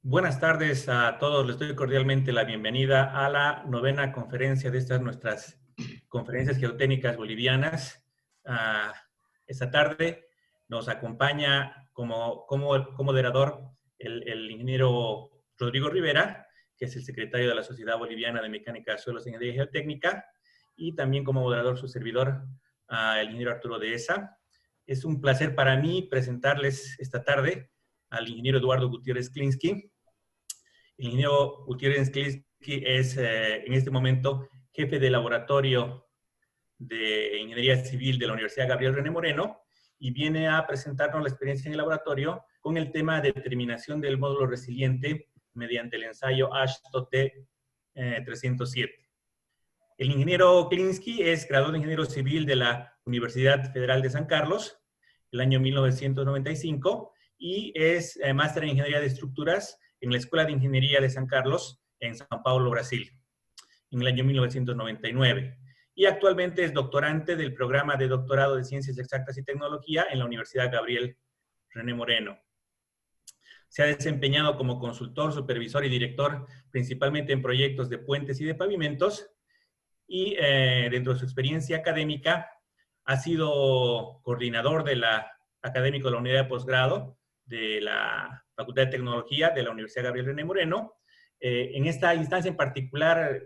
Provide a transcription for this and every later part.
Buenas tardes a todos. Les doy cordialmente la bienvenida a la novena conferencia de estas nuestras conferencias geotécnicas bolivianas. Esta tarde nos acompaña como moderador el ingeniero Rodrigo Rivera, que es el secretario de la Sociedad Boliviana de Mecánica de Suelos e Ingeniería Geotécnica, y también como moderador su servidor, el ingeniero Arturo Dehesa. Es un placer para mí presentarles esta tarde al ingeniero Eduardo Gutiérrez Klinsky. El ingeniero Gutiérrez Klinsky es en este momento jefe de laboratorio de Ingeniería Civil de la Universidad Gabriel René Moreno y viene a presentarnos la experiencia en el laboratorio con el tema de determinación del módulo resiliente mediante el ensayo AASHTO T307. El ingeniero Klinsky es graduado de ingeniero civil de la Universidad Federal de San Carlos el año 1995 y es máster en Ingeniería de Estructuras en la Escuela de Ingeniería de San Carlos en São Paulo, Brasil, en el año 1999. Y actualmente es doctorante del programa de doctorado de Ciencias Exactas y Tecnología en la Universidad Gabriel René Moreno. Se ha desempeñado como consultor, supervisor y director principalmente en proyectos de puentes y de pavimentos, y dentro de su experiencia académica ha sido coordinador de académico de la unidad de posgrado de la Facultad de Tecnología de la Universidad Gabriel René Moreno. En esta instancia en particular,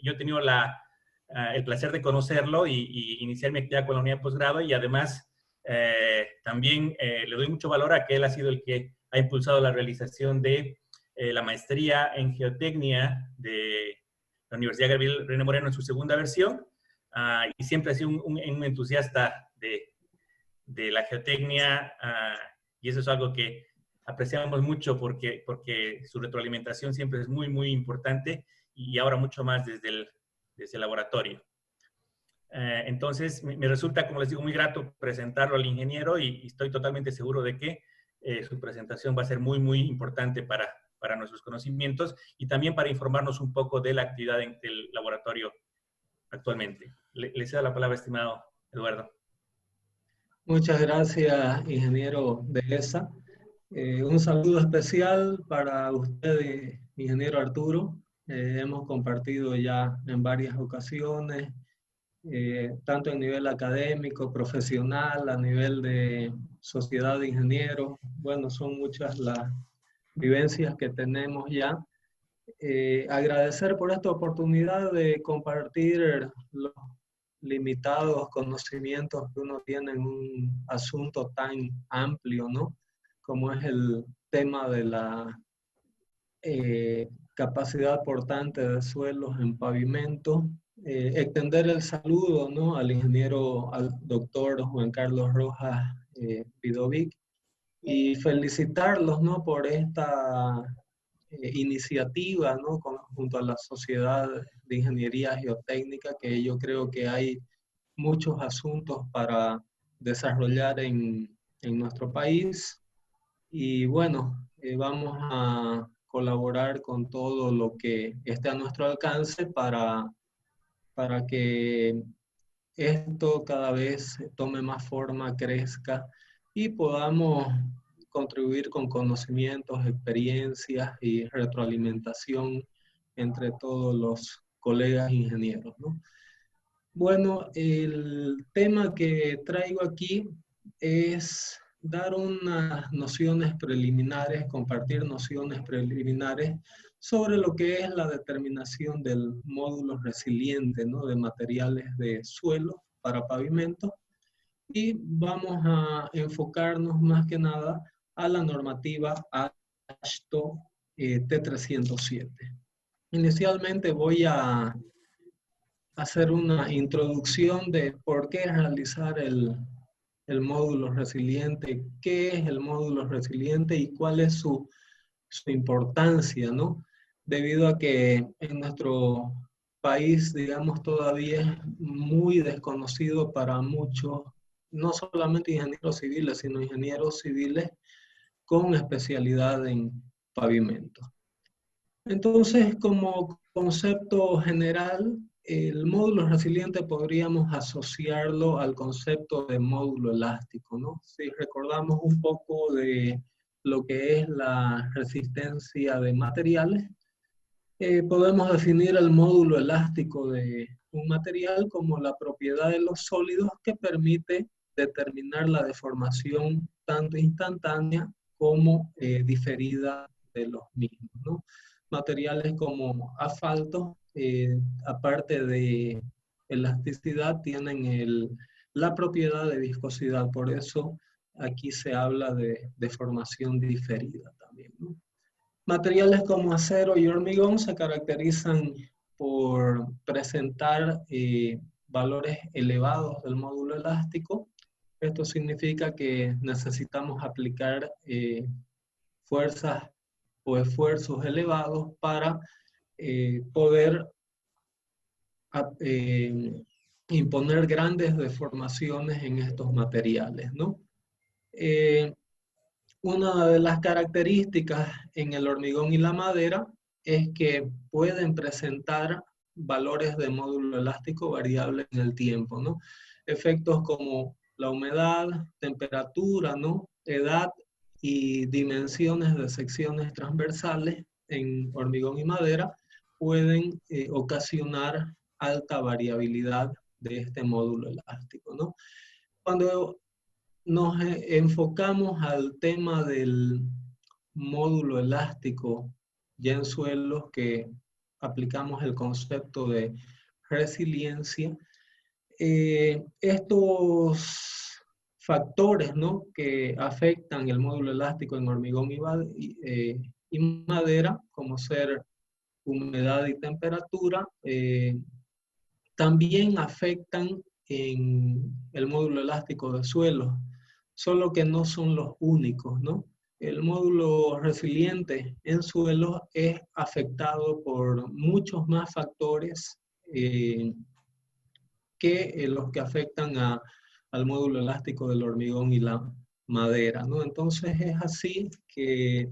yo he tenido el placer de conocerlo y iniciar mi actividad con la unidad de posgrado, y además también le doy mucho valor a que él ha sido el que ha impulsado la realización de la maestría en geotecnia de la Universidad Gabriel René Moreno en su segunda versión, y siempre ha sido un entusiasta de la geotecnia, y eso es algo que apreciamos mucho porque su retroalimentación siempre es muy, muy importante, y ahora mucho más desde el laboratorio. Entonces, me resulta, como les digo, muy grato presentarlo al ingeniero, y estoy totalmente seguro de que su presentación va a ser muy, muy importante para nuestros conocimientos y también para informarnos un poco de la actividad del laboratorio actualmente. Le cedo la palabra, estimado Eduardo. Muchas gracias, ingeniero Dehesa. Un saludo especial para usted, ingeniero Arturo. Hemos compartido ya en varias ocasiones, tanto a nivel académico, profesional, a nivel de sociedad de ingenieros. Bueno, son muchas las vivencias que tenemos ya. Agradecer por esta oportunidad de compartir los limitados conocimientos que uno tiene en un asunto tan amplio, ¿no? Como es el tema de la capacidad portante de suelos en pavimento. Extender el saludo, ¿no?, al ingeniero, al doctor Juan Carlos Rojas Vidovic, y felicitarlos, ¿no?, por esta iniciativa, ¿no?, junto a la Sociedad de Ingeniería Geotécnica, que yo creo que hay muchos asuntos para desarrollar en nuestro país. Y bueno, vamos a colaborar con todo lo que esté a nuestro alcance para que esto cada vez tome más forma, crezca y podamos contribuir con conocimientos, experiencias y retroalimentación entre todos los colegas ingenieros, ¿no? Bueno, el tema que traigo aquí es dar unas nociones preliminares, compartir nociones preliminares sobre lo que es la determinación del módulo resiliente, ¿no?, de materiales de suelo para pavimento, y vamos a enfocarnos más que nada a la normativa AASHTO T307. Inicialmente voy a hacer una introducción de por qué realizar el módulo resiliente, qué es el módulo resiliente y cuál es su importancia, ¿no? Debido a que en nuestro país, digamos, todavía es muy desconocido para muchos, no solamente ingenieros civiles, sino ingenieros civiles con especialidad en pavimento. Entonces, como concepto general, el módulo resiliente podríamos asociarlo al concepto de módulo elástico, ¿no? Si recordamos un poco de lo que es la resistencia de materiales, podemos definir el módulo elástico de un material como la propiedad de los sólidos que permite determinar la deformación tanto instantánea como diferida de los mismos, ¿no? Materiales como asfalto, aparte de elasticidad, tienen la propiedad de viscosidad. Por eso aquí se habla de deformación diferida también, ¿no? Materiales como acero y hormigón se caracterizan por presentar valores elevados del módulo elástico. Esto significa que necesitamos aplicar fuerzas o esfuerzos elevados para poder imponer grandes deformaciones en estos materiales, ¿no? Una de las características en el hormigón y la madera es que pueden presentar valores de módulo elástico variables en el tiempo, ¿no? Efectos como la humedad, temperatura, ¿no? Edad y dimensiones de secciones transversales en hormigón y madera pueden ocasionar alta variabilidad de este módulo elástico, ¿no? Cuando nos enfocamos al tema del módulo elástico ya en suelos, que aplicamos el concepto de resiliencia. Estos factores, ¿no?, que afectan el módulo elástico en hormigón y madera, como ser humedad y temperatura, también afectan en el módulo elástico de suelo, solo que no son los únicos, ¿no? El módulo resiliente en suelo es afectado por muchos más factores que los que afectan al módulo elástico del hormigón y la madera, ¿no? Entonces es así que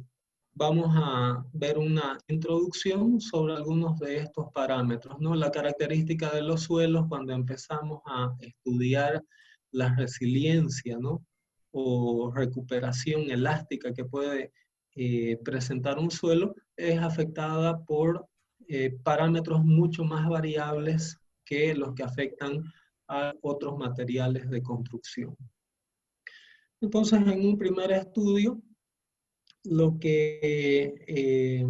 vamos a ver una introducción sobre algunos de estos parámetros, ¿no? La característica de los suelos cuando empezamos a estudiar la resiliencia, ¿no?, o recuperación elástica que puede presentar un suelo, es afectada por parámetros mucho más variables que los que afectan a otros materiales de construcción. Entonces, en un primer estudio, lo que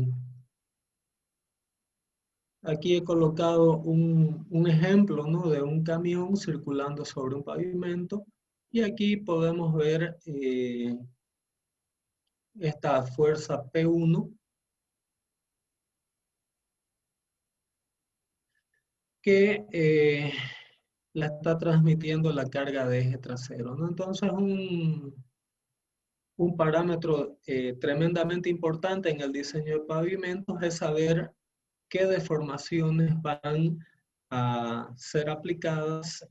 aquí he colocado un ejemplo, ¿no?, de un camión circulando sobre un pavimento, y aquí podemos ver esta fuerza P1 que la está transmitiendo la carga de eje trasero, ¿no? Entonces un parámetro tremendamente importante en el diseño de pavimentos es saber qué deformaciones van a ser aplicadas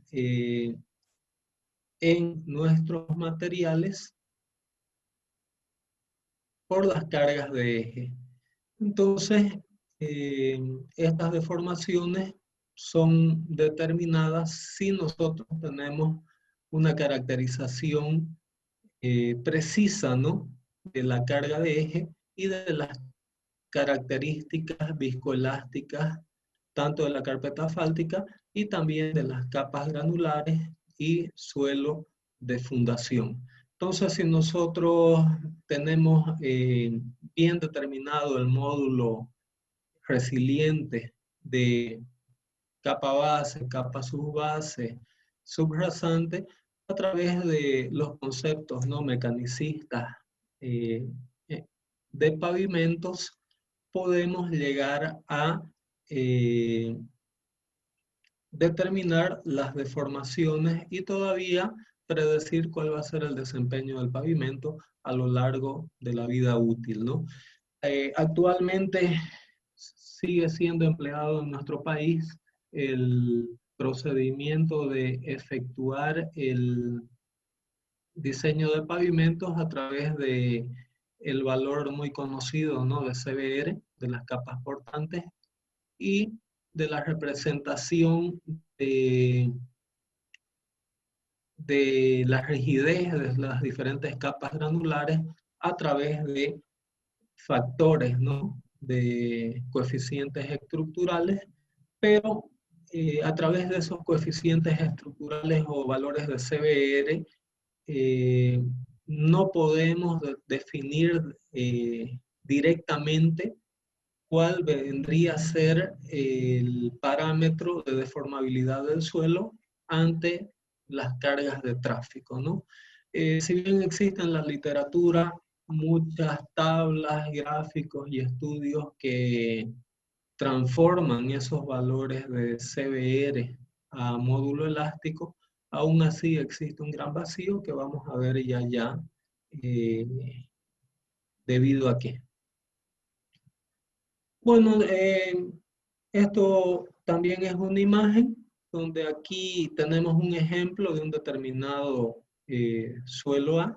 en nuestros materiales por las cargas de eje. Entonces, estas deformaciones son determinadas si nosotros tenemos una caracterización precisa, ¿no?, de la carga de eje y de las características viscoelásticas, tanto de la carpeta asfáltica y también de las capas granulares y suelo de fundación. Entonces, si nosotros tenemos bien determinado el módulo resiliente de capa base, capa subbase, subrasante, a través de los conceptos, ¿no?, mecanicistas de pavimentos, podemos llegar a determinar las deformaciones y todavía predecir cuál va a ser el desempeño del pavimento a lo largo de la vida útil, ¿no? Actualmente sigue siendo empleado en nuestro país el procedimiento de efectuar el diseño de pavimentos a través de el valor muy conocido, ¿no?, de CBR, de las capas portantes, y de la representación de la rigidez de las diferentes capas granulares a través de factores, ¿no? De coeficientes estructurales, pero a través de esos coeficientes estructurales o valores de CBR, no podemos definir directamente cuál vendría a ser el parámetro de deformabilidad del suelo ante las cargas de tráfico, ¿no? Si bien existen en la literatura muchas tablas, gráficos y estudios que transforman esos valores de CBR a módulo elástico, aún así existe un gran vacío que vamos a ver ya eh, debido a qué. Bueno, esto también es una imagen donde aquí tenemos un ejemplo de un determinado suelo A.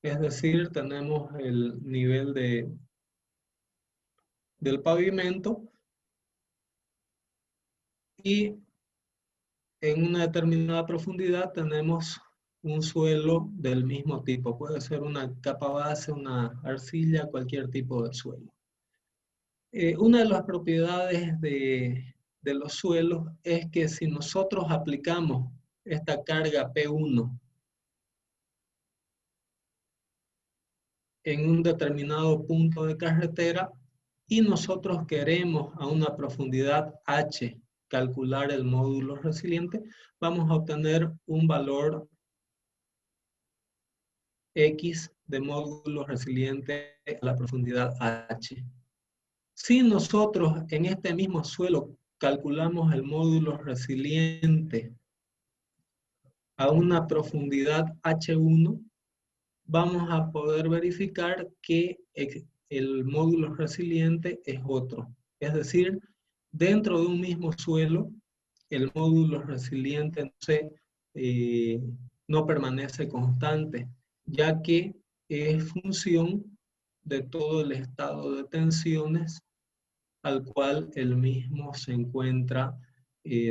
Es decir, tenemos el nivel del pavimento y en una determinada profundidad tenemos un suelo del mismo tipo. Puede ser una capa base, una arcilla, cualquier tipo de suelo. Una de las propiedades de los suelos es que si nosotros aplicamos esta carga P1 en un determinado punto de carretera y nosotros queremos a una profundidad H calcular el módulo resiliente, vamos a obtener un valor X de módulo resiliente a la profundidad H. Si nosotros en este mismo suelo calculamos el módulo resiliente a una profundidad H1, vamos a poder verificar que el módulo resiliente es otro. Es decir, dentro de un mismo suelo, el módulo resiliente no permanece constante, ya que es función de todo el estado de tensiones al cual el mismo se encuentra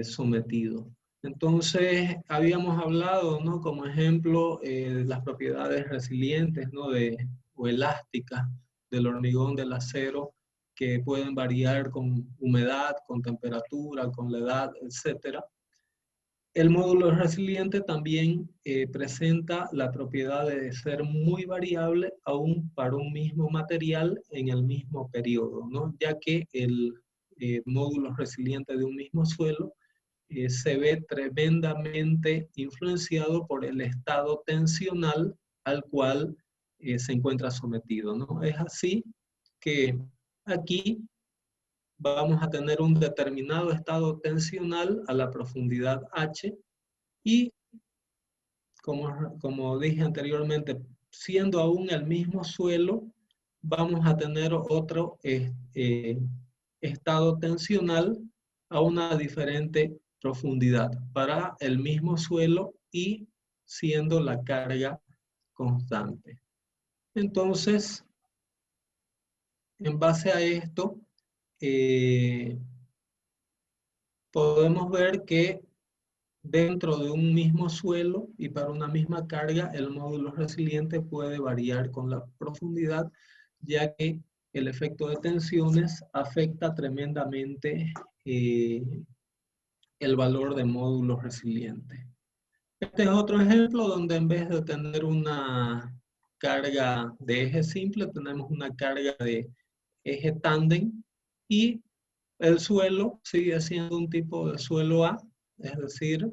sometido. Entonces, habíamos hablado, ¿no? Como ejemplo, las propiedades resilientes, ¿no? O elásticas del hormigón, del acero, que pueden variar con humedad, con temperatura, con la edad, etc. El módulo resiliente también presenta la propiedad de ser muy variable aún para un mismo material en el mismo periodo, ¿no? Ya que el módulo resiliente de un mismo suelo se ve tremendamente influenciado por el estado tensional al cual se encuentra sometido, ¿no? Es así que aquí vamos a tener un determinado estado tensional a la profundidad H y, como dije anteriormente, siendo aún el mismo suelo, vamos a tener otro estado tensional a una diferente profundidad para el mismo suelo y siendo la carga constante. Entonces, en base a esto, podemos ver que dentro de un mismo suelo y para una misma carga, el módulo resiliente puede variar con la profundidad, ya que el efecto de tensiones afecta tremendamente el valor de módulo resiliente. Este es otro ejemplo donde en vez de tener una carga de eje simple, tenemos una carga de eje tándem y el suelo sigue siendo un tipo de suelo A, es decir,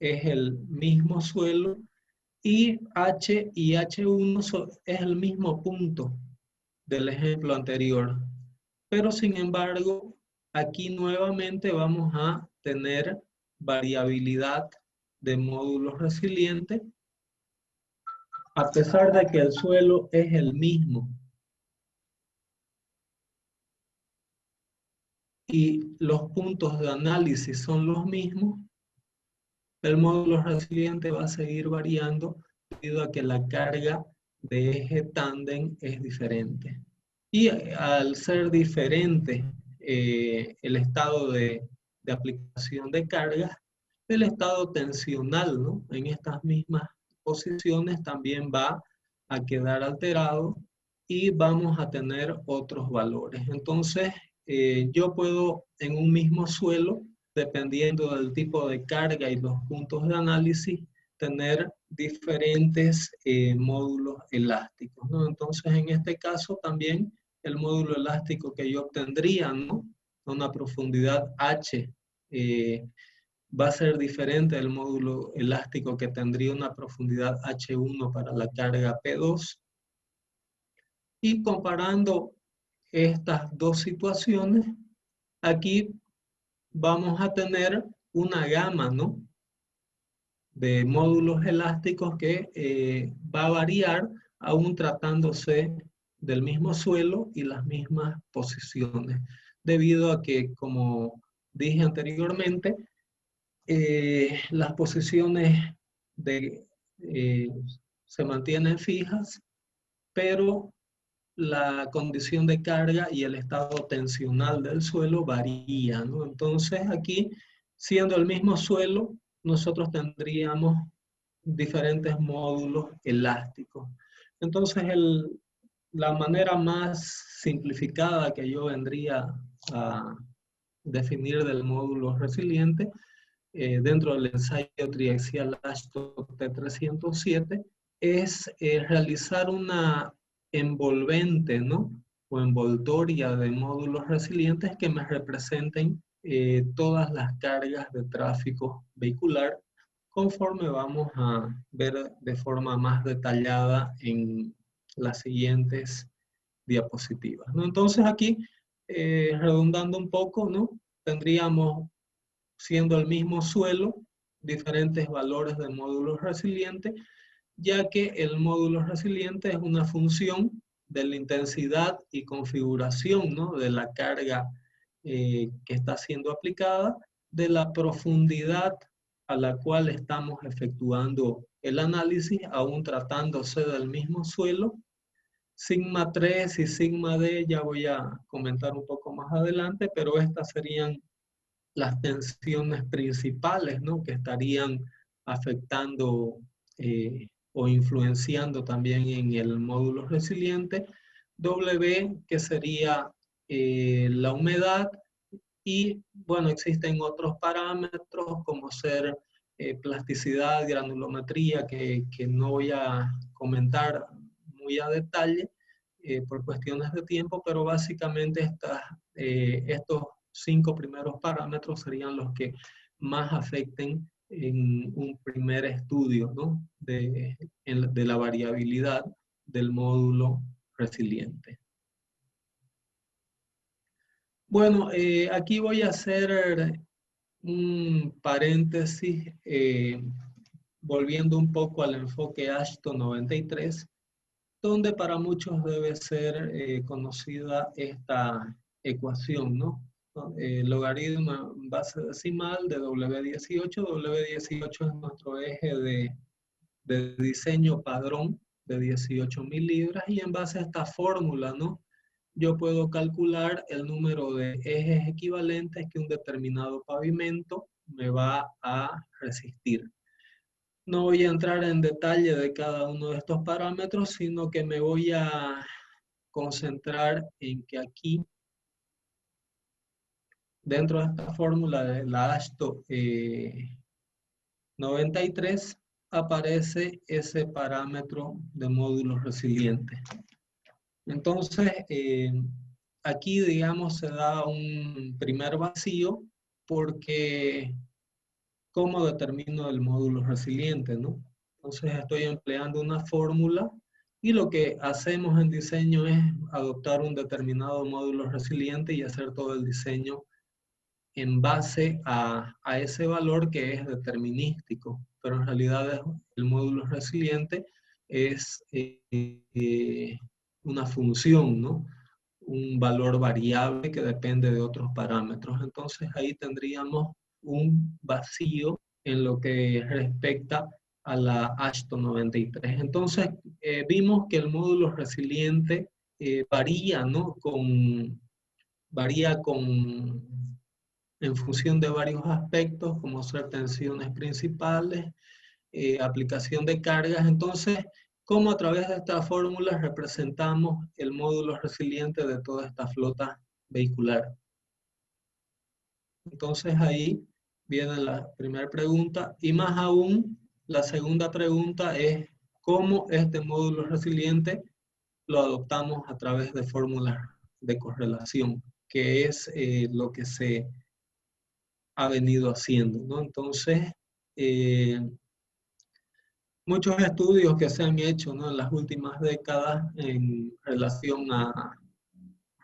es el mismo suelo y H y H1 es el mismo punto del ejemplo anterior. Pero sin embargo, aquí nuevamente vamos a tener variabilidad de módulos resilientes, a pesar de que el suelo es el mismo. Y los puntos de análisis son los mismos, el módulo resiliente va a seguir variando debido a que la carga de eje tándem es diferente. Y al ser diferente el estado de aplicación de cargas, el estado tensional, ¿no? En estas mismas posiciones también va a quedar alterado y vamos a tener otros valores. Entonces, yo puedo en un mismo suelo, dependiendo del tipo de carga y los puntos de análisis, tener diferentes módulos elásticos, ¿no? Entonces, en este caso también el módulo elástico que yo obtendría, ¿no?, a una profundidad H, va a ser diferente del módulo elástico que tendría una profundidad H1 para la carga P2. Y comparando estas dos situaciones, aquí vamos a tener una gama, ¿no?, de módulos elásticos que va a variar aún tratándose del mismo suelo y las mismas posiciones, debido a que, como dije anteriormente, las posiciones de, eh, se mantienen fijas, pero la condición de carga y el estado tensional del suelo varía, ¿no? Entonces aquí, siendo el mismo suelo, nosotros tendríamos diferentes módulos elásticos. Entonces la manera más simplificada que yo vendría a definir del módulo resiliente dentro del ensayo triaxial Ashton T307 es realizar una envolvente, ¿no?, o envoltoria de módulos resilientes que me representen todas las cargas de tráfico vehicular, conforme vamos a ver de forma más detallada en las siguientes diapositivas, ¿no? Entonces aquí, redundando un poco, ¿no?, tendríamos, siendo el mismo suelo, diferentes valores de módulos resilientes, ya que el módulo resiliente es una función de la intensidad y configuración, ¿no?, de la carga que está siendo aplicada, de la profundidad a la cual estamos efectuando el análisis, aún tratándose del mismo suelo. Sigma 3 y sigma D ya voy a comentar un poco más adelante, pero estas serían las tensiones principales, ¿no?, que estarían afectando o influenciando también en el módulo resiliente. W, que sería la humedad, y bueno, existen otros parámetros como ser plasticidad, granulometría, que no voy a comentar muy a detalle por cuestiones de tiempo, pero básicamente estos 5 primeros parámetros serían los que más afecten en un primer estudio, ¿no?, de la variabilidad del módulo resiliente. Bueno, aquí voy a hacer un paréntesis, volviendo un poco al enfoque Ashton 93, donde para muchos debe ser conocida esta ecuación, ¿no? Logaritmo en base decimal de W18. W18 es nuestro eje de diseño padrón de 18.000 libras, y en base a esta fórmula, ¿no?, yo puedo calcular el número de ejes equivalentes que un determinado pavimento me va a resistir. No voy a entrar en detalle de cada uno de estos parámetros, sino que me voy a concentrar en que aquí, dentro de esta fórmula de la Ashton 93, aparece ese parámetro de módulo resiliente. Entonces, aquí, digamos, se da un primer vacío, porque ¿cómo determino el módulo resiliente, no? Entonces estoy empleando una fórmula, y lo que hacemos en diseño es adoptar un determinado módulo resiliente y hacer todo el diseño en base a ese valor que es determinístico, pero en realidad el módulo resiliente es una función, ¿no?, un valor variable que depende de otros parámetros. Entonces ahí tendríamos un vacío en lo que respecta a la Ashton 93. Entonces vimos que el módulo resiliente varía, ¿no?, en función de varios aspectos, como ser tensiones principales, aplicación de cargas. Entonces, ¿cómo a través de esta fórmula representamos el módulo resiliente de toda esta flota vehicular? Entonces ahí viene la primera pregunta, y más aún, la segunda pregunta es cómo este módulo resiliente lo adoptamos a través de fórmulas de correlación, que es lo que se ha venido haciendo, ¿no? Entonces, muchos estudios que se han hecho, ¿no?, en las últimas décadas en relación a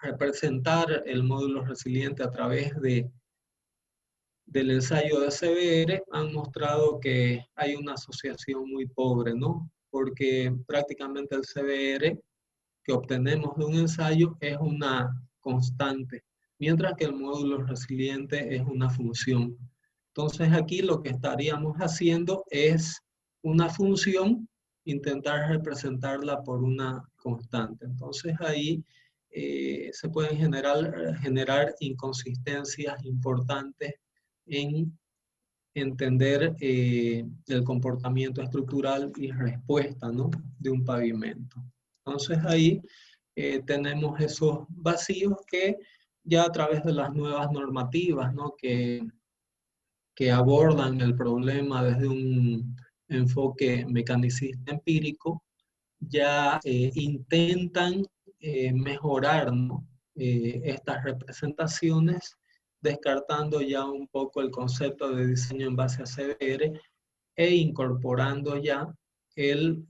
representar el módulo resiliente a través del ensayo de CBR han mostrado que hay una asociación muy pobre, ¿no? Porque prácticamente el CBR que obtenemos de un ensayo es una constante, mientras que el módulo resiliente es una función. Entonces aquí lo que estaríamos haciendo es una función, intentar representarla por una constante. Entonces ahí se pueden generar inconsistencias importantes en entender el comportamiento estructural y respuesta, ¿no?, de un pavimento. Entonces ahí tenemos esos vacíos que ya a través de las nuevas normativas, ¿no?, que abordan el problema desde un enfoque mecanicista empírico, ya intentan mejorar, ¿no?, estas representaciones, descartando ya un poco el concepto de diseño en base a CBR e incorporando ya el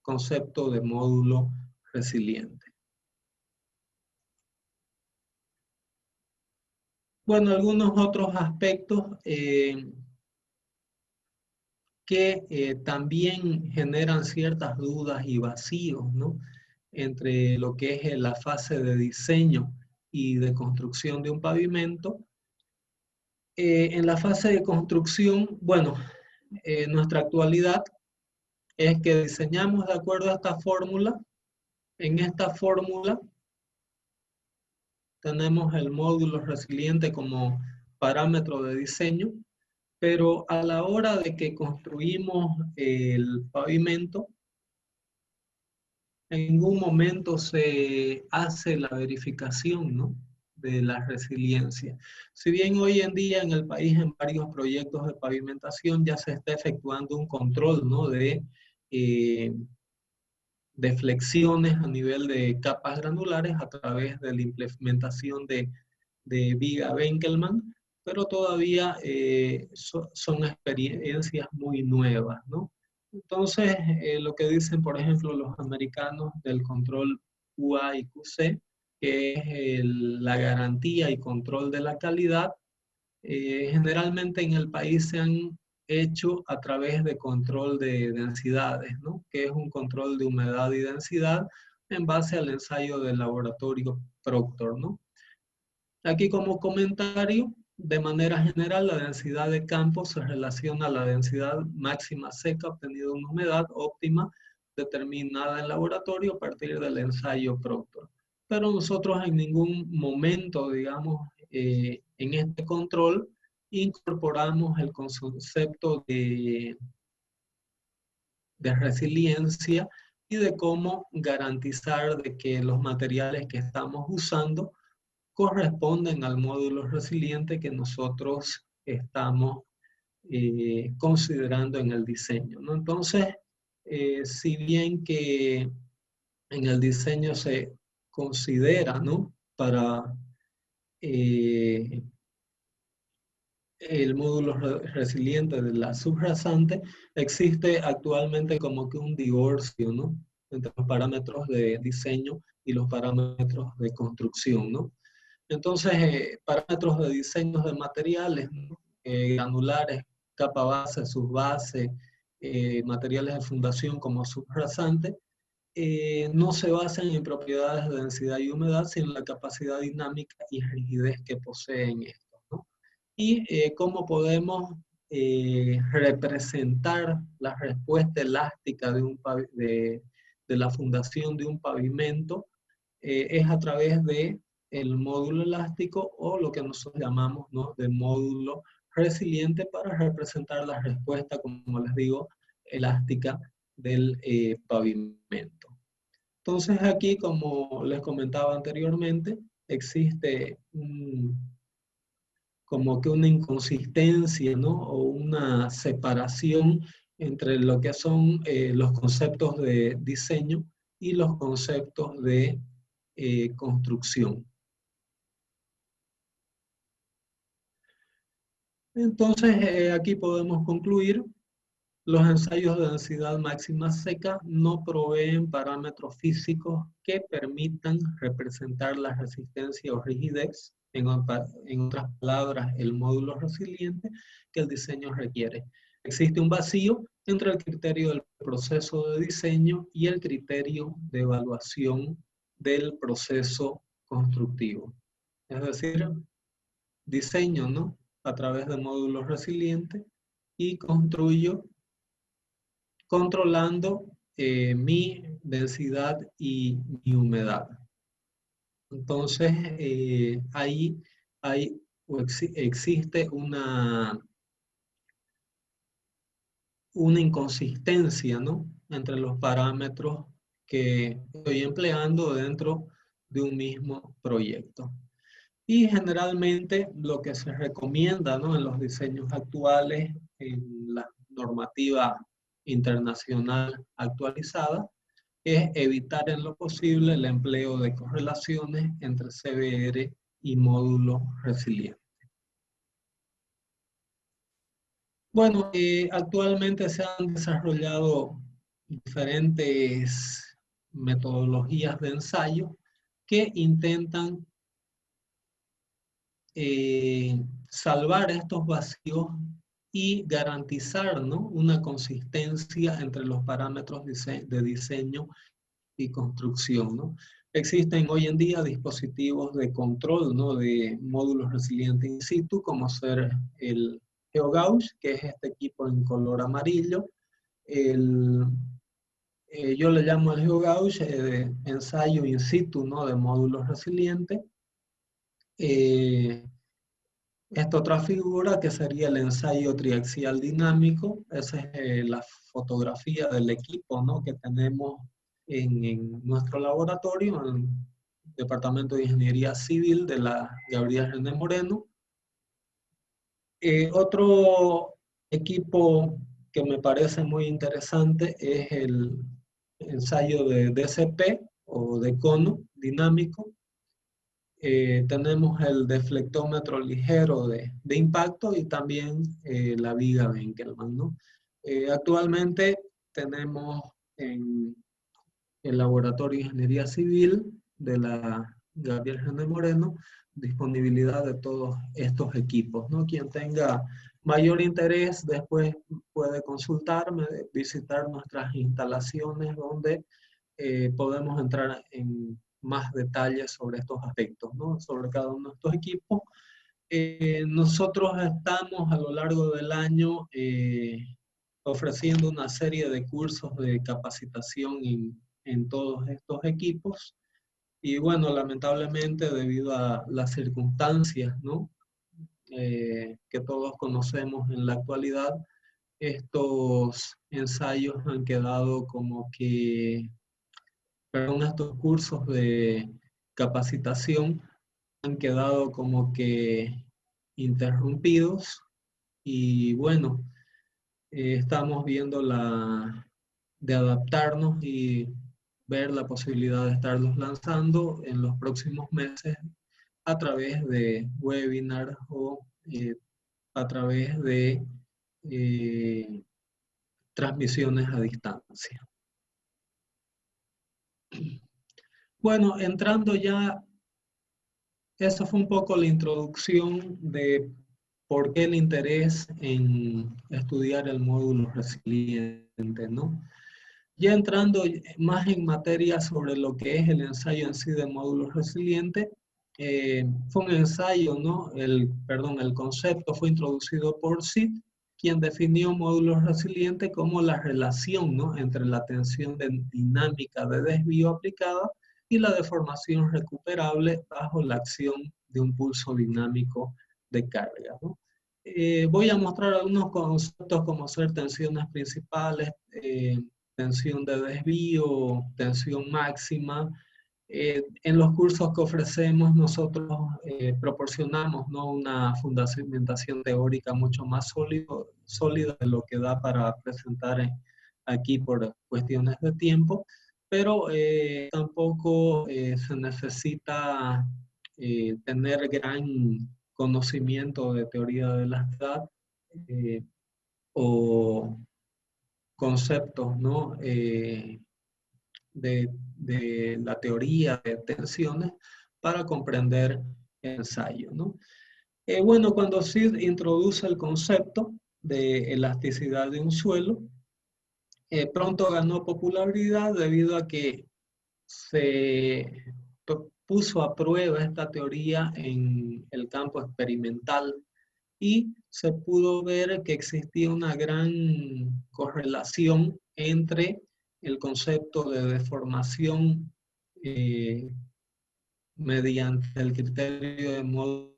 concepto de módulo resiliente. Bueno, algunos otros aspectos que también generan ciertas dudas y vacíos, ¿no?, entre lo que es la fase de diseño y de construcción de un pavimento. En la fase de construcción, bueno, nuestra actualidad es que diseñamos de acuerdo a esta fórmula. En esta fórmula tenemos el módulo resiliente como parámetro de diseño, pero a la hora de que construimos el pavimento, en ningún momento se hace la verificación, ¿no?, de la resiliencia. Si bien hoy en día en el país en varios proyectos de pavimentación ya se está efectuando un control, ¿no?, de flexiones a nivel de capas granulares a través de la implementación de viga Benkelman, pero todavía son experiencias muy nuevas, ¿no? Entonces, lo que dicen, por ejemplo, los americanos del control QA y QC, que es la garantía y control de la calidad, generalmente en el país se han hecho a través de control de densidades, ¿no?, que es un control de humedad y densidad en base al ensayo del laboratorio Proctor, ¿no? Aquí como comentario, de manera general, la densidad de campo se relaciona a la densidad máxima seca obtenida en una humedad óptima determinada en laboratorio a partir del ensayo Proctor. Pero nosotros en ningún momento, digamos, en este control incorporamos el concepto de resiliencia y de cómo garantizar de que los materiales que estamos usando corresponden al módulo resiliente que nosotros estamos considerando en el diseño, ¿no? Entonces, si bien que en el diseño se considera, ¿no?, para el módulo resiliente de la subrasante, existe actualmente como que un divorcio, ¿no?, entre los parámetros de diseño y los parámetros de construcción, ¿no? Entonces, parámetros de diseños de materiales, ¿no?, granulares, capa base, subbase, materiales de fundación como subrasante, no se basan en propiedades de densidad y humedad, sino en la capacidad dinámica y rigidez que poseen estos, ¿no? Y cómo podemos representar la respuesta elástica de la fundación de un pavimento, es a través de el módulo elástico o lo que nosotros llamamos, ¿no?, de módulo resiliente para representar la respuesta, como les digo, elástica del pavimento. Entonces aquí, como les comentaba anteriormente, existe como que una inconsistencia, ¿no? O una separación entre lo que son los conceptos de diseño y los conceptos de construcción. Entonces, aquí podemos concluir: los ensayos de densidad máxima seca no proveen parámetros físicos que permitan representar la resistencia o rigidez, en otras palabras, el módulo resiliente que el diseño requiere. Existe un vacío entre el criterio del proceso de diseño y el criterio de evaluación del proceso constructivo. Es decir, diseño, ¿no?, a través de módulos resilientes, y construyo controlando mi densidad y mi humedad. Entonces, ahí existe una inconsistencia, ¿no?, entre los parámetros que estoy empleando dentro de un mismo proyecto. Y generalmente lo que se recomienda, ¿no?, en los diseños actuales, en la normativa internacional actualizada, es evitar en lo posible el empleo de correlaciones entre CBR y módulo resiliente. Bueno, actualmente se han desarrollado diferentes metodologías de ensayo que intentan salvar estos vacíos y garantizar, ¿no?, una consistencia entre los parámetros de diseño y construcción, ¿no? Existen hoy en día dispositivos de control, ¿no?, de módulos resilientes in situ, como ser el GeoGauss, que es este equipo en color amarillo. Yo le llamo el GeoGauss ensayo in situ, ¿no?, de módulos resilientes. Esta otra figura, que sería el ensayo triaxial dinámico, esa es la fotografía del equipo, ¿no?, que tenemos en nuestro laboratorio, en el Departamento de Ingeniería Civil de la Gabriel René Moreno. Otro equipo que me parece muy interesante es el ensayo de DCP o de cono dinámico. Tenemos el deflectómetro ligero de impacto y también la viga Benkelman, ¿no? Actualmente tenemos en el Laboratorio de Ingeniería Civil de la Gabriel René Moreno disponibilidad de todos estos equipos, ¿no? Quien tenga mayor interés después puede consultarme, visitar nuestras instalaciones donde podemos entrar en más detalles sobre estos aspectos, ¿no?, sobre cada uno de estos equipos. Nosotros estamos a lo largo del año ofreciendo una serie de cursos de capacitación en todos estos equipos. Y bueno, lamentablemente, debido a las circunstancias, ¿no?, que todos conocemos en la actualidad, estos ensayos han quedado como que, perdón, estos cursos de capacitación han quedado como que interrumpidos. Y bueno, estamos viendo de adaptarnos y ver la posibilidad de estarlos lanzando en los próximos meses a través de webinars o a través de transmisiones a distancia. Bueno, entrando ya, eso fue un poco la introducción de por qué el interés en estudiar el módulo resiliente, ¿no? Ya entrando más en materia sobre lo que es el ensayo en sí de módulo resiliente, fue un ensayo, ¿no? El concepto fue introducido por Sid, quien definió módulos resilientes como la relación, ¿no?, entre la tensión dinámica de desvío aplicada y la deformación recuperable bajo la acción de un pulso dinámico de carga, ¿no? Voy a mostrar algunos conceptos como ser tensiones principales, tensión de desvío, tensión máxima. En los cursos que ofrecemos nosotros proporcionamos, ¿no?, una fundamentación teórica mucho más sólida de lo que da para presentar aquí por cuestiones de tiempo, pero tampoco se necesita tener gran conocimiento de teoría de la edad o conceptos, ¿no?, de la teoría de tensiones para comprender el ensayo, ¿no? Bueno, cuando Sid introduce el concepto de elasticidad de un suelo, pronto ganó popularidad debido a que se puso a prueba esta teoría en el campo experimental y se pudo ver que existía una gran correlación entre el concepto de deformación mediante el criterio de módulo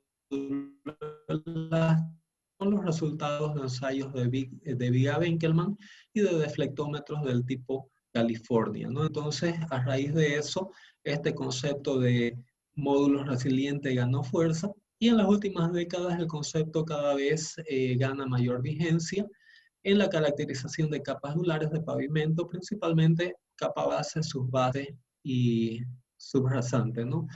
con los resultados de ensayos de Viga-Winkelmann y de deflectómetros del tipo California, ¿no? Entonces, a raíz de eso, este concepto de módulos resilientes ganó fuerza y en las últimas décadas el concepto cada vez gana mayor vigencia en la caracterización de capas durares de pavimento, principalmente capa base, subbase y subrasante, ¿no?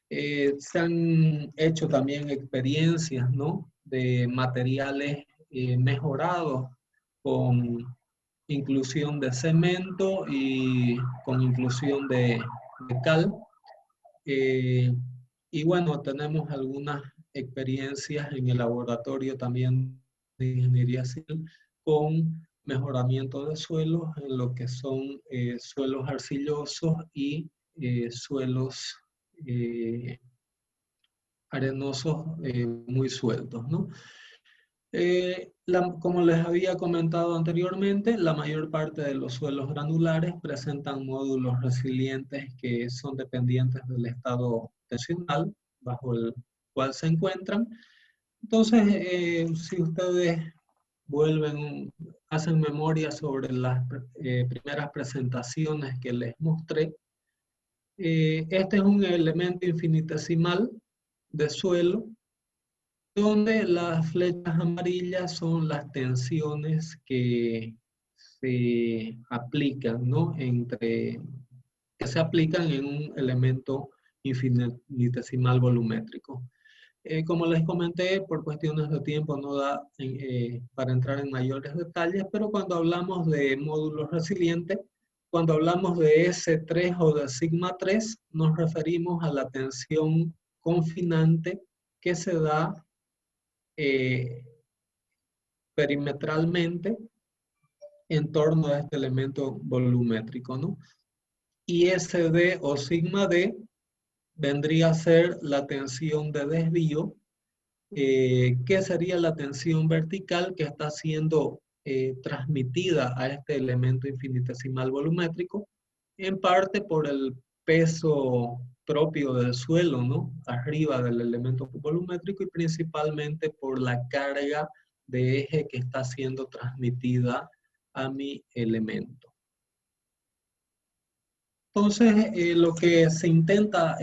Se han hecho también experiencias, ¿no?, de materiales mejorados con inclusión de cemento y con inclusión de cal. Eh, y bueno, tenemos algunas experiencias en el laboratorio también de ingeniería civil con mejoramiento de suelos en lo que son suelos arcillosos y suelos arenosos muy sueltos, ¿no? Como les había comentado anteriormente, la mayor parte de los suelos granulares presentan módulos resilientes que son dependientes del estado tensional bajo el cual se encuentran. Entonces, si ustedes hacen memoria sobre las primeras presentaciones que les mostré, este es un elemento infinitesimal de suelo donde las flechas amarillas son las tensiones que se aplican, ¿no?, que se aplican en un elemento infinitesimal volumétrico. Como les comenté, por cuestiones de tiempo no da para entrar en mayores detalles, pero cuando hablamos de módulos resilientes, cuando hablamos de S3 o de sigma 3, nos referimos a la tensión confinante que se da perimetralmente en torno a este elemento volumétrico, ¿no? Y SD o sigma D vendría a ser la tensión de desvío, que sería la tensión vertical que está siendo transmitida a este elemento infinitesimal volumétrico, en parte por el peso propio del suelo, ¿no?, arriba del elemento volumétrico y principalmente por la carga de eje que está siendo transmitida a mi elemento. Entonces, lo que se intenta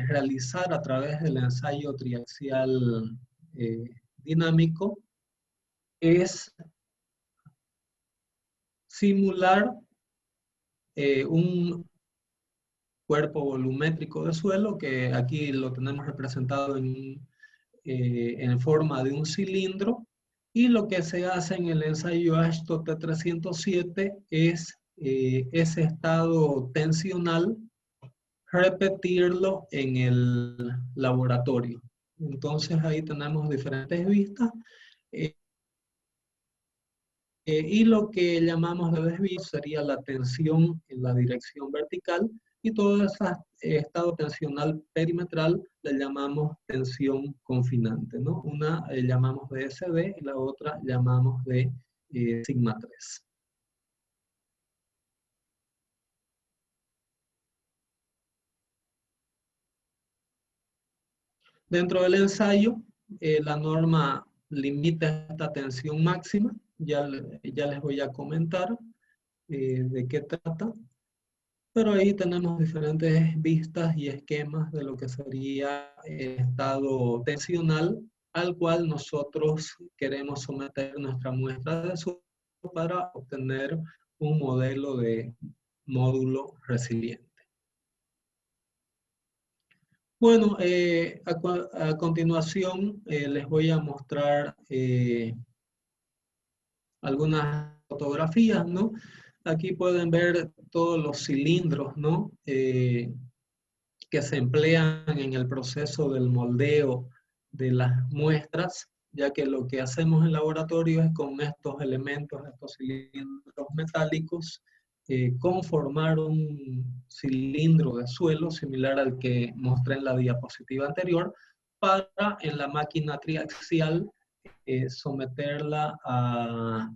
realizar a través del ensayo triaxial dinámico es simular un cuerpo volumétrico de suelo, que aquí lo tenemos representado en forma de un cilindro, y lo que se hace en el ensayo AASHTO T307 es ese estado tensional repetirlo en el laboratorio. Entonces ahí tenemos diferentes vistas y lo que llamamos de desvío sería la tensión en la dirección vertical y todo ese estado tensional perimetral le llamamos tensión confinante, ¿no? Una llamamos de SD y la otra llamamos de sigma 3. Dentro del ensayo, la norma limita esta tensión máxima. Ya les voy a comentar de qué trata. Pero ahí tenemos diferentes vistas y esquemas de lo que sería el estado tensional al cual nosotros queremos someter nuestra muestra de suelo para obtener un modelo de módulo resiliente. Bueno, a continuación les voy a mostrar algunas fotografías, ¿no? Aquí pueden ver todos los cilindros, ¿no? Que se emplean en el proceso del moldeo de las muestras, ya que lo que hacemos en laboratorio es con estos elementos, estos cilindros metálicos, conformar un cilindro de suelo similar al que mostré en la diapositiva anterior, para en la máquina triaxial someterla a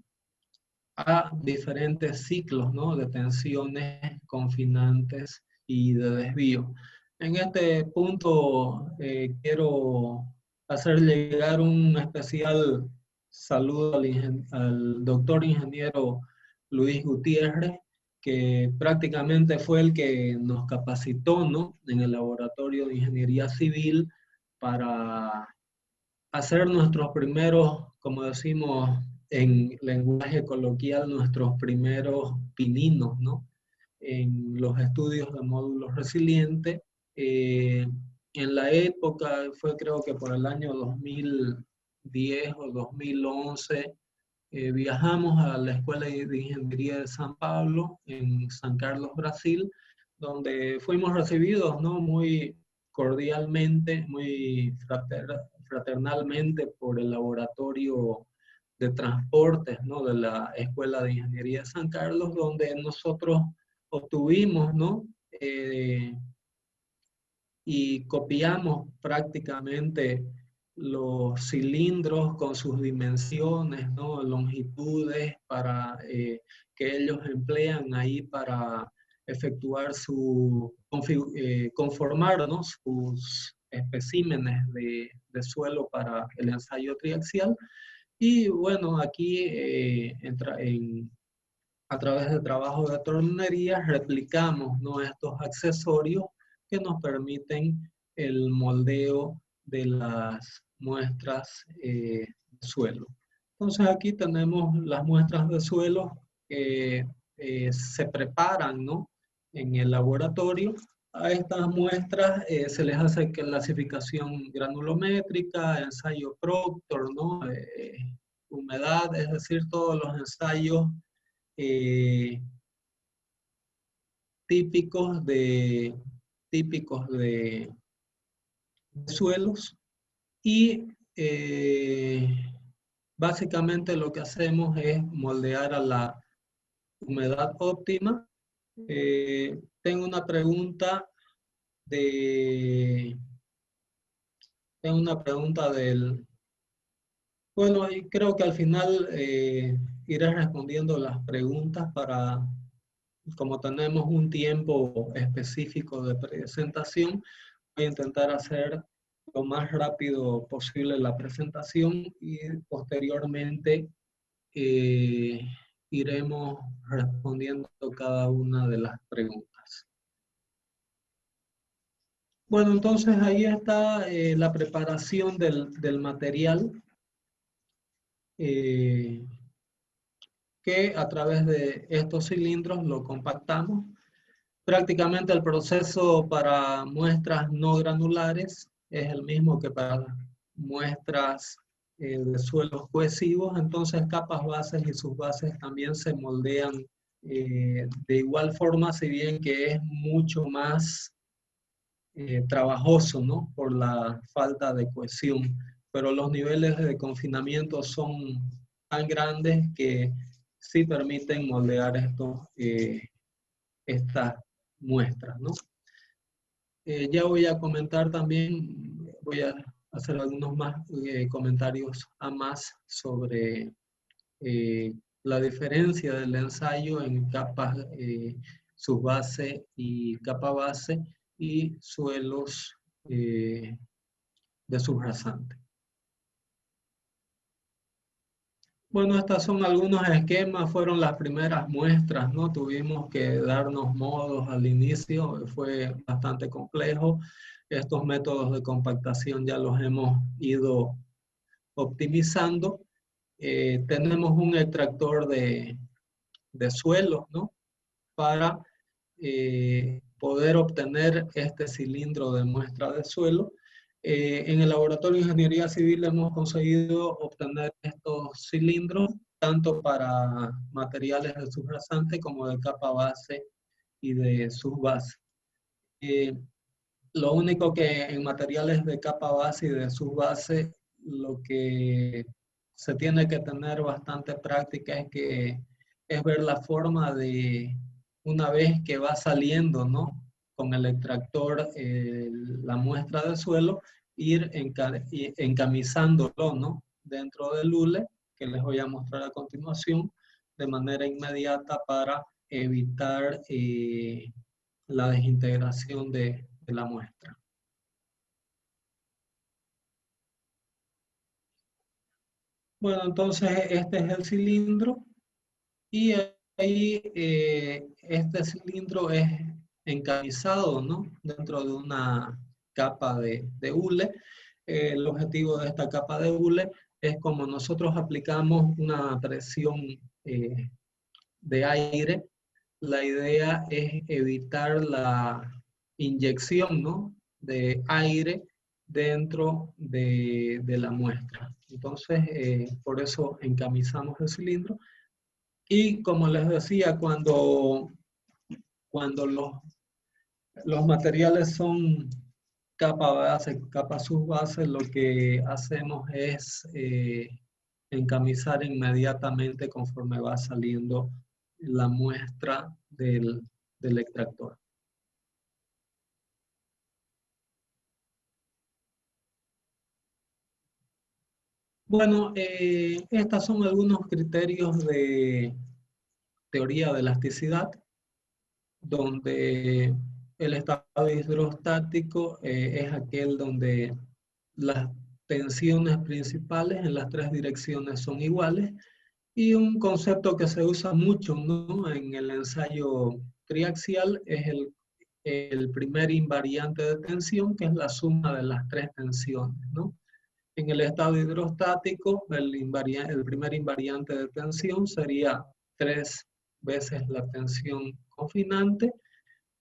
diferentes ciclos, ¿no? De tensiones confinantes y de desvío. En este punto quiero hacer llegar un especial saludo al doctor ingeniero Luis Gutiérrez, que prácticamente fue el que nos capacitó, ¿no? En el laboratorio de ingeniería civil para hacer nuestros primeros, como decimos en lenguaje coloquial, nuestros primeros pininos, ¿no? En los estudios de módulos resilientes. En la época, fue creo que por el año 2010 o 2011, viajamos a la Escuela de Ingeniería de San Pablo, en San Carlos, Brasil, donde fuimos recibidos, ¿no? Muy cordialmente, muy fraternalmente por el laboratorio de transportes, ¿no? De la Escuela de Ingeniería de San Carlos, donde nosotros obtuvimos, ¿no? Y copiamos prácticamente los cilindros con sus dimensiones, ¿no? Longitudes para que ellos emplean ahí para efectuar conformar, ¿no? Sus especímenes de suelo para el ensayo triaxial. Y bueno, aquí a través de trabajo de tornería replicamos, ¿no? Estos accesorios que nos permiten el moldeo de las muestras de suelo. Entonces aquí tenemos las muestras de suelo que se preparan, ¿no? En el laboratorio. A estas muestras se les hace clasificación granulométrica, ensayo Proctor, ¿no? Humedad, es decir, todos los ensayos eh, típicos de, típicos de suelos. Y básicamente lo que hacemos es moldear a la humedad óptima. Tengo una pregunta del... Bueno, y creo que al final iré respondiendo las preguntas para, como tenemos un tiempo específico de presentación, voy a intentar hacer lo más rápido posible la presentación y posteriormente eh, iremos respondiendo cada una de las preguntas. Bueno, entonces ahí está la preparación del material que a través de estos cilindros lo compactamos. Prácticamente el proceso para muestras no granulares es el mismo que para muestras de suelos cohesivos, entonces capas bases y subbases también se moldean de igual forma, si bien que es mucho más trabajoso, ¿no? Por la falta de cohesión, pero los niveles de confinamiento son tan grandes que sí permiten moldear estas muestras, ¿no? Ya voy a comentar también, voy a hacer algunos más comentarios a más sobre la diferencia del ensayo en capas subbase y capa base y suelos de subrasante. Bueno, estos son algunos esquemas, fueron las primeras muestras, ¿no? Tuvimos que darnos modos al inicio, fue bastante complejo. Estos métodos de compactación ya los hemos ido optimizando. Tenemos un extractor de suelo, ¿no? Para poder obtener este cilindro de muestra de suelo. En el laboratorio de ingeniería civil hemos conseguido obtener estos cilindros tanto para materiales de subrasante como de capa base y de subbase. Lo único que en materiales de capa base y de subbase, lo que se tiene que tener bastante práctica es ver la forma de, una vez que va saliendo, ¿no? Con el extractor, la muestra del suelo, ir encamisándolo, ¿no? Dentro del hule, que les voy a mostrar a continuación, de manera inmediata para evitar la desintegración de la muestra. Bueno, entonces este es el cilindro y ahí este cilindro es encapsulado, ¿no? Dentro de una capa de hule. El objetivo de esta capa de hule es como nosotros aplicamos una presión de aire, la idea es evitar la inyección, ¿no? De aire dentro de la muestra. Entonces, por eso encamisamos el cilindro. Y como les decía, cuando los materiales son capa base, capa subbase, lo que hacemos es encamisar inmediatamente conforme va saliendo la muestra del extractor. Bueno, estos son algunos criterios de teoría de elasticidad, donde el estado hidrostático es aquel donde las tensiones principales en las tres direcciones son iguales, y un concepto que se usa mucho, ¿no? En el ensayo triaxial es el primer invariante de tensión, que es la suma de las tres tensiones, ¿no? En el estado hidrostático, el primer invariante de tensión sería 3 veces la tensión confinante.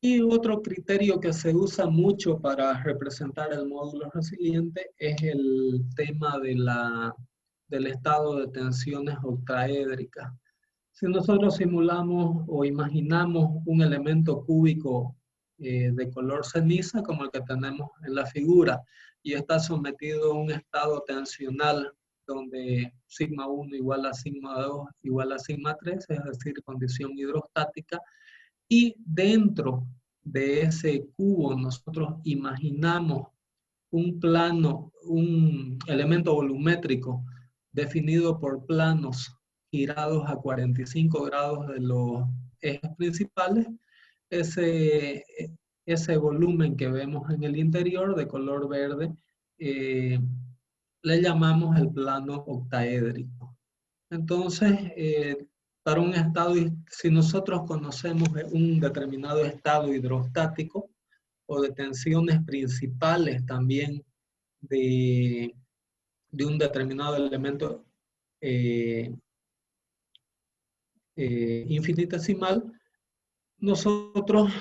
Y otro criterio que se usa mucho para representar el módulo resiliente es el tema del estado de tensiones octaédricas. Si nosotros simulamos o imaginamos un elemento cúbico de color ceniza, como el que tenemos en la figura, y está sometido a un estado tensional donde sigma 1 igual a sigma 2 igual a sigma 3, es decir, condición hidrostática, y dentro de ese cubo nosotros imaginamos un plano, un elemento volumétrico definido por planos girados a 45 grados de los ejes principales. Ese, ese volumen que vemos en el interior de color verde le llamamos el plano octaédrico. Entonces, para un estado, si nosotros conocemos un determinado estado hidrostático o de tensiones principales también de un determinado elemento infinitesimal, nosotros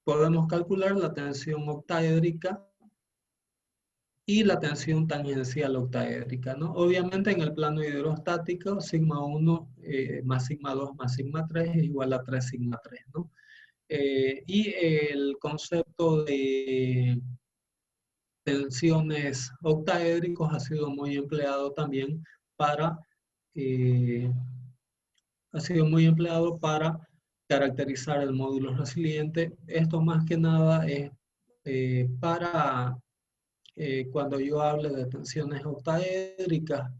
podemos calcular la tensión octaédrica y la tensión tangencial octaédrica, ¿no? Obviamente en el plano hidrostático, sigma 1 más sigma 2 más sigma 3 es igual a 3 sigma 3, ¿no? Y el concepto de tensiones octaédricos ha sido muy empleado también para caracterizar el módulo resiliente. Esto más que nada es para cuando yo hable de tensiones octaédricas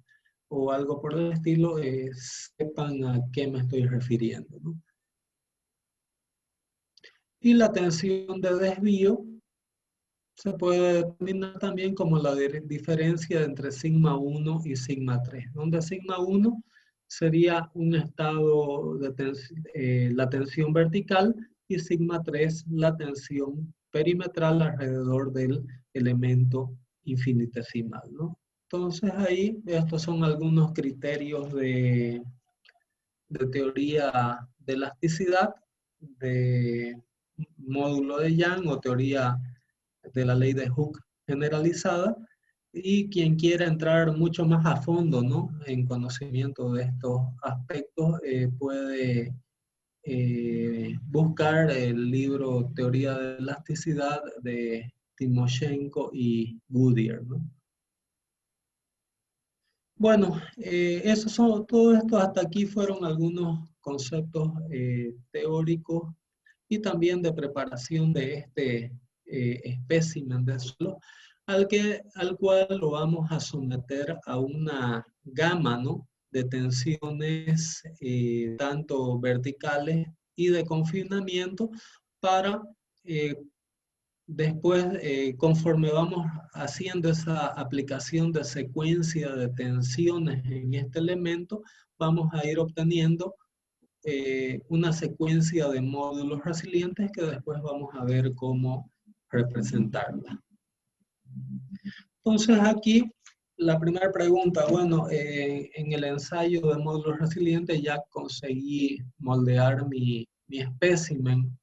o algo por el estilo, sepan a qué me estoy refiriendo, ¿no? Y la tensión de desvío se puede determinar también como la diferencia entre sigma 1 y sigma 3, donde sigma 1 sería un estado de la tensión vertical y sigma 3 la tensión perimetral alrededor del elemento infinitesimal, ¿no? Entonces ahí estos son algunos criterios de teoría de elasticidad, de módulo de Young o teoría de la ley de Hooke generalizada, y quien quiera entrar mucho más a fondo, ¿no?, en conocimiento de estos aspectos, puede buscar el libro Teoría de Elasticidad de Timoshenko y Goodyear, ¿no? Bueno, todo esto hasta aquí fueron algunos conceptos teóricos y también de preparación de este espécimen de suelo, al cual lo vamos a someter a una gama, ¿no?, de tensiones tanto verticales y de confinamiento para después, conforme vamos haciendo esa aplicación de secuencia de tensiones en este elemento, vamos a ir obteniendo una secuencia de módulos resilientes que después vamos a ver cómo representarla. Entonces aquí la primera pregunta, bueno, en el ensayo de módulos resilientes ya conseguí moldear mi espécimen.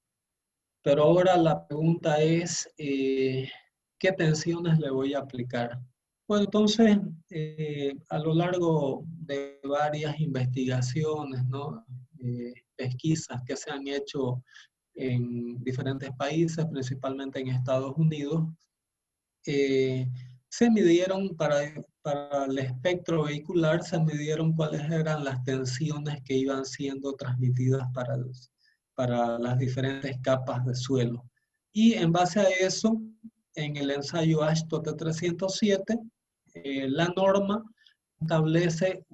Pero ahora la pregunta es, ¿qué tensiones le voy a aplicar? Bueno, entonces, a lo largo de varias investigaciones, ¿no?, pesquisas que se han hecho en diferentes países, principalmente en Estados Unidos, se midieron para el espectro vehicular, se midieron cuáles eran las tensiones que iban siendo transmitidas para las diferentes capas de suelo. Y en base a eso, en el ensayo AASHTO T307, la norma establece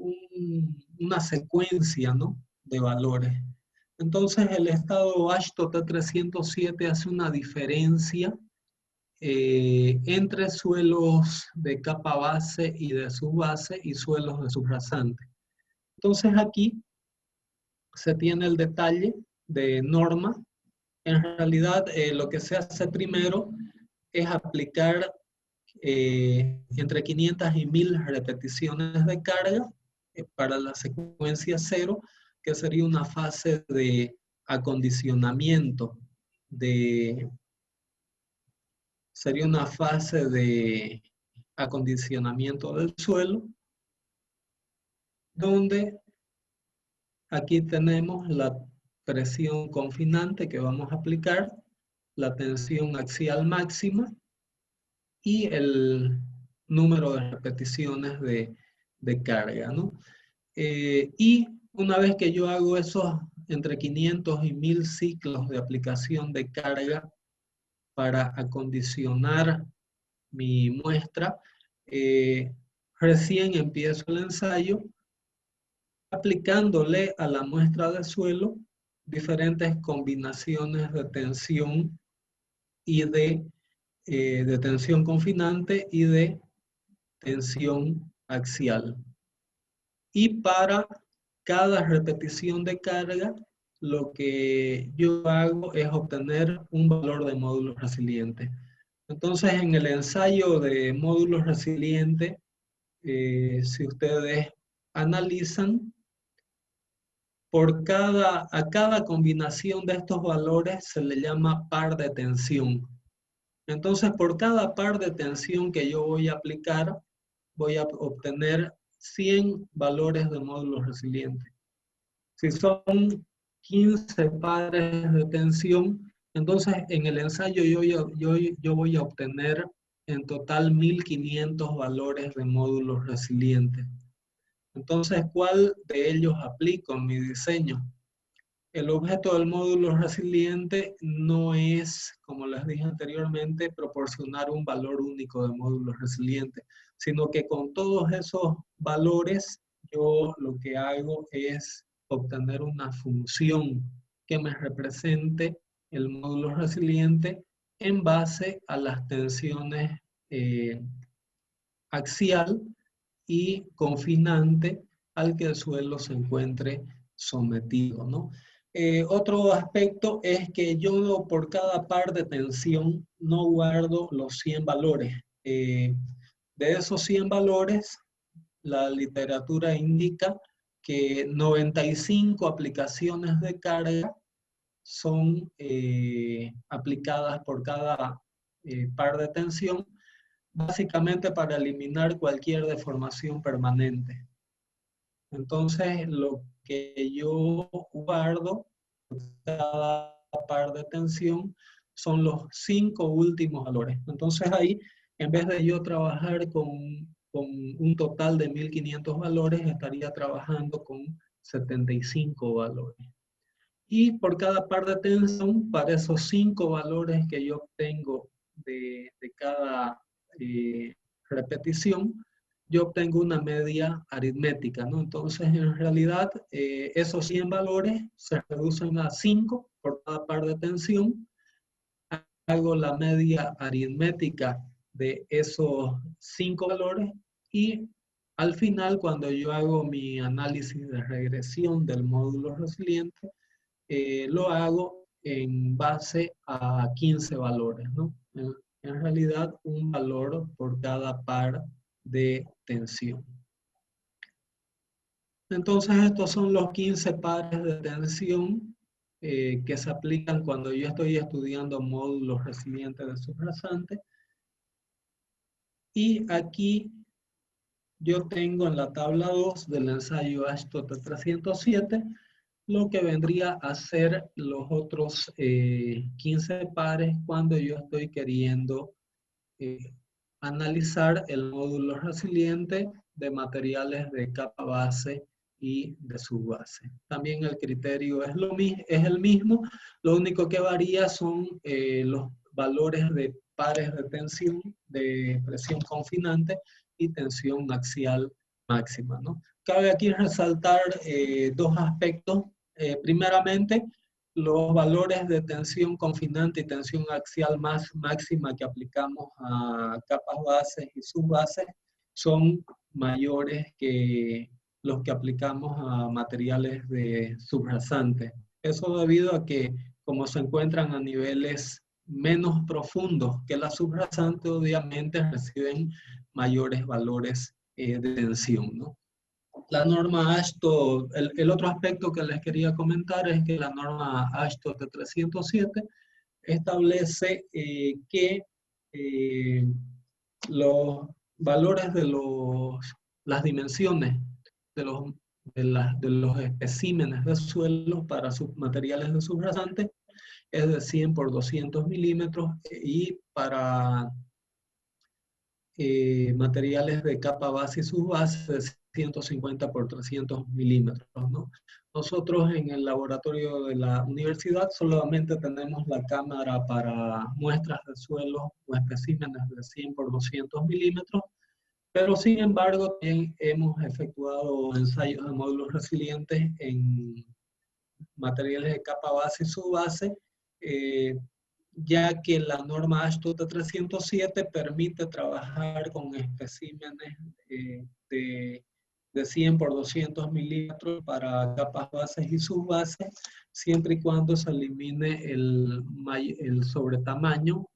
una secuencia, ¿no?, de valores. Entonces, el estado AASHTO T307 hace una diferencia entre suelos de capa base y de subbase y suelos de subrasante. Entonces aquí se tiene el detalle de norma. En realidad lo que se hace primero es aplicar entre 500 y 1000 repeticiones de carga para la secuencia 0, que sería una fase de acondicionamiento del suelo, donde aquí tenemos la presión confinante que vamos a aplicar, la tensión axial máxima y el número de repeticiones de carga, ¿no? Y una vez que yo hago esos entre 500 y 1000 ciclos de aplicación de carga para acondicionar mi muestra, recién empiezo el ensayo aplicándole a la muestra de suelo diferentes combinaciones de tensión y de tensión confinante y de tensión axial. Y para cada repetición de carga, lo que yo hago es obtener un valor de módulos resilientes. Entonces, en el ensayo de módulos resilientes, si ustedes analizan, a cada combinación de estos valores se le llama par de tensión. Entonces, por cada par de tensión que yo voy a aplicar, voy a obtener 100 valores de módulos resilientes. Si son 15 pares de tensión, entonces en el ensayo yo voy a obtener en total 1500 valores de módulos resilientes. Entonces, ¿cuál de ellos aplico en mi diseño? El objeto del módulo resiliente no es, como les dije anteriormente, proporcionar un valor único de módulo resiliente, sino que con todos esos valores yo lo que hago es obtener una función que me represente el módulo resiliente en base a las tensiones axial y confinante al que el suelo se encuentre sometido, ¿no? Otro aspecto es que yo por cada par de tensión no guardo los 100 valores. De esos 100 valores, la literatura indica que 95 aplicaciones de carga son aplicadas por cada par de tensión, básicamente para eliminar cualquier deformación permanente. Entonces, lo que yo guardo por cada par de tensión son los 5 últimos valores. Entonces ahí, en vez de yo trabajar con un total de 1500 valores, estaría trabajando con 75 valores. Y por cada par de tensión, para esos 5 valores que yo obtengo de cada repetición, yo obtengo una media aritmética, ¿no? Entonces, en realidad, esos 100 valores se reducen a 5 por cada par de tensión. Hago la media aritmética de esos 5 valores y al final, cuando yo hago mi análisis de regresión del módulo resiliente, lo hago en base a 15 valores, ¿no? En realidad, un valor por cada par de tensión. Entonces, estos son los 15 pares de tensión que se aplican cuando yo estoy estudiando módulos resilientes de subrasante. Y aquí yo tengo en la tabla 2 del ensayo ASHTO T307 lo que vendría a ser los otros 15 pares cuando yo estoy queriendo analizar el módulo resiliente de materiales de capa base y de subbase. También el criterio es el mismo, lo único que varía son los valores de pares de tensión, de presión confinante y tensión axial máxima, ¿no? Cabe aquí resaltar dos aspectos. Primeramente, los valores de tensión confinante y tensión axial máxima que aplicamos a capas bases y subbases son mayores que los que aplicamos a materiales de subrasante. Eso debido a que, como se encuentran a niveles menos profundos que la subrasante, obviamente reciben mayores valores de tensión, ¿no? La norma ASHTO, el otro aspecto que les quería comentar es que la norma ASHTO T307 establece que los valores de las dimensiones de los especímenes de suelo para materiales de subrasante es de 100 por 200 milímetros y para materiales de capa base y subbase de 150 por 300 milímetros, ¿no? Nosotros en el laboratorio de la universidad solamente tenemos la cámara para muestras de suelo o especímenes de 100 por 200 milímetros, pero sin embargo también hemos efectuado ensayos de módulos resilientes en materiales de capa base y subbase, ya que la norma ASHTO T307 permite trabajar con especímenes de 100 por 200 milímetros para capas bases y subbases, siempre y cuando se elimine el sobretamaño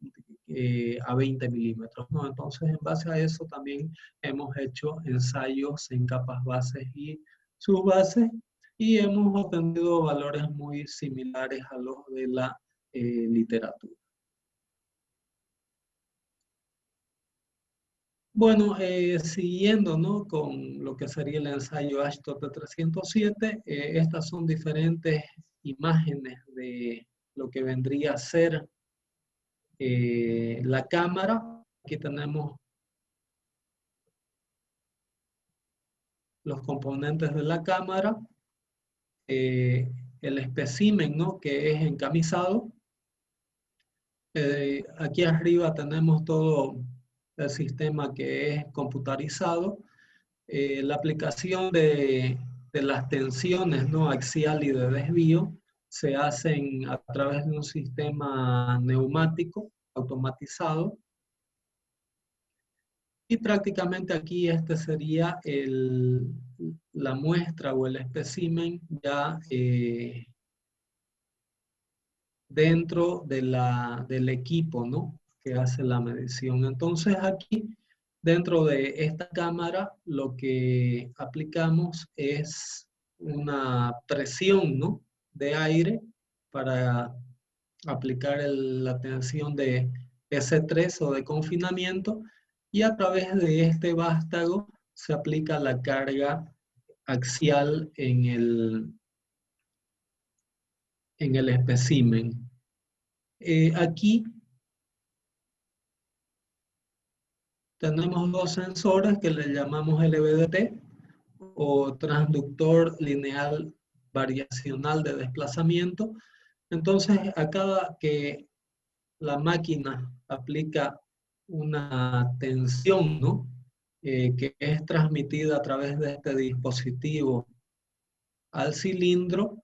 a 20 milímetros, ¿no? Entonces, en base a eso también hemos hecho ensayos en capas bases y subbases y hemos obtenido valores muy similares a los de la literatura. Bueno, siguiendo, ¿no?, con lo que sería el ensayo ASHTO T307, estas son diferentes imágenes de lo que vendría a ser la cámara. Aquí tenemos los componentes de la cámara, el espécimen, ¿no?, que es encamisado. Aquí arriba tenemos todo el sistema que es computarizado. La aplicación de las tensiones, ¿no?, axial y de desvío se hacen a través de un sistema neumático automatizado. Y prácticamente aquí este sería la muestra o el espécimen ya dentro del equipo, ¿no?, que hace la medición. Entonces aquí, dentro de esta cámara, lo que aplicamos es una presión, ¿no?, de aire para aplicar la tensión de S3 o de confinamiento, y a través de este vástago se aplica la carga axial en el espécimen. Aquí tenemos dos sensores que le llamamos LVDT o transductor lineal variacional de desplazamiento. Entonces, a cada que la máquina aplica una tensión, ¿no?, que es transmitida a través de este dispositivo al cilindro,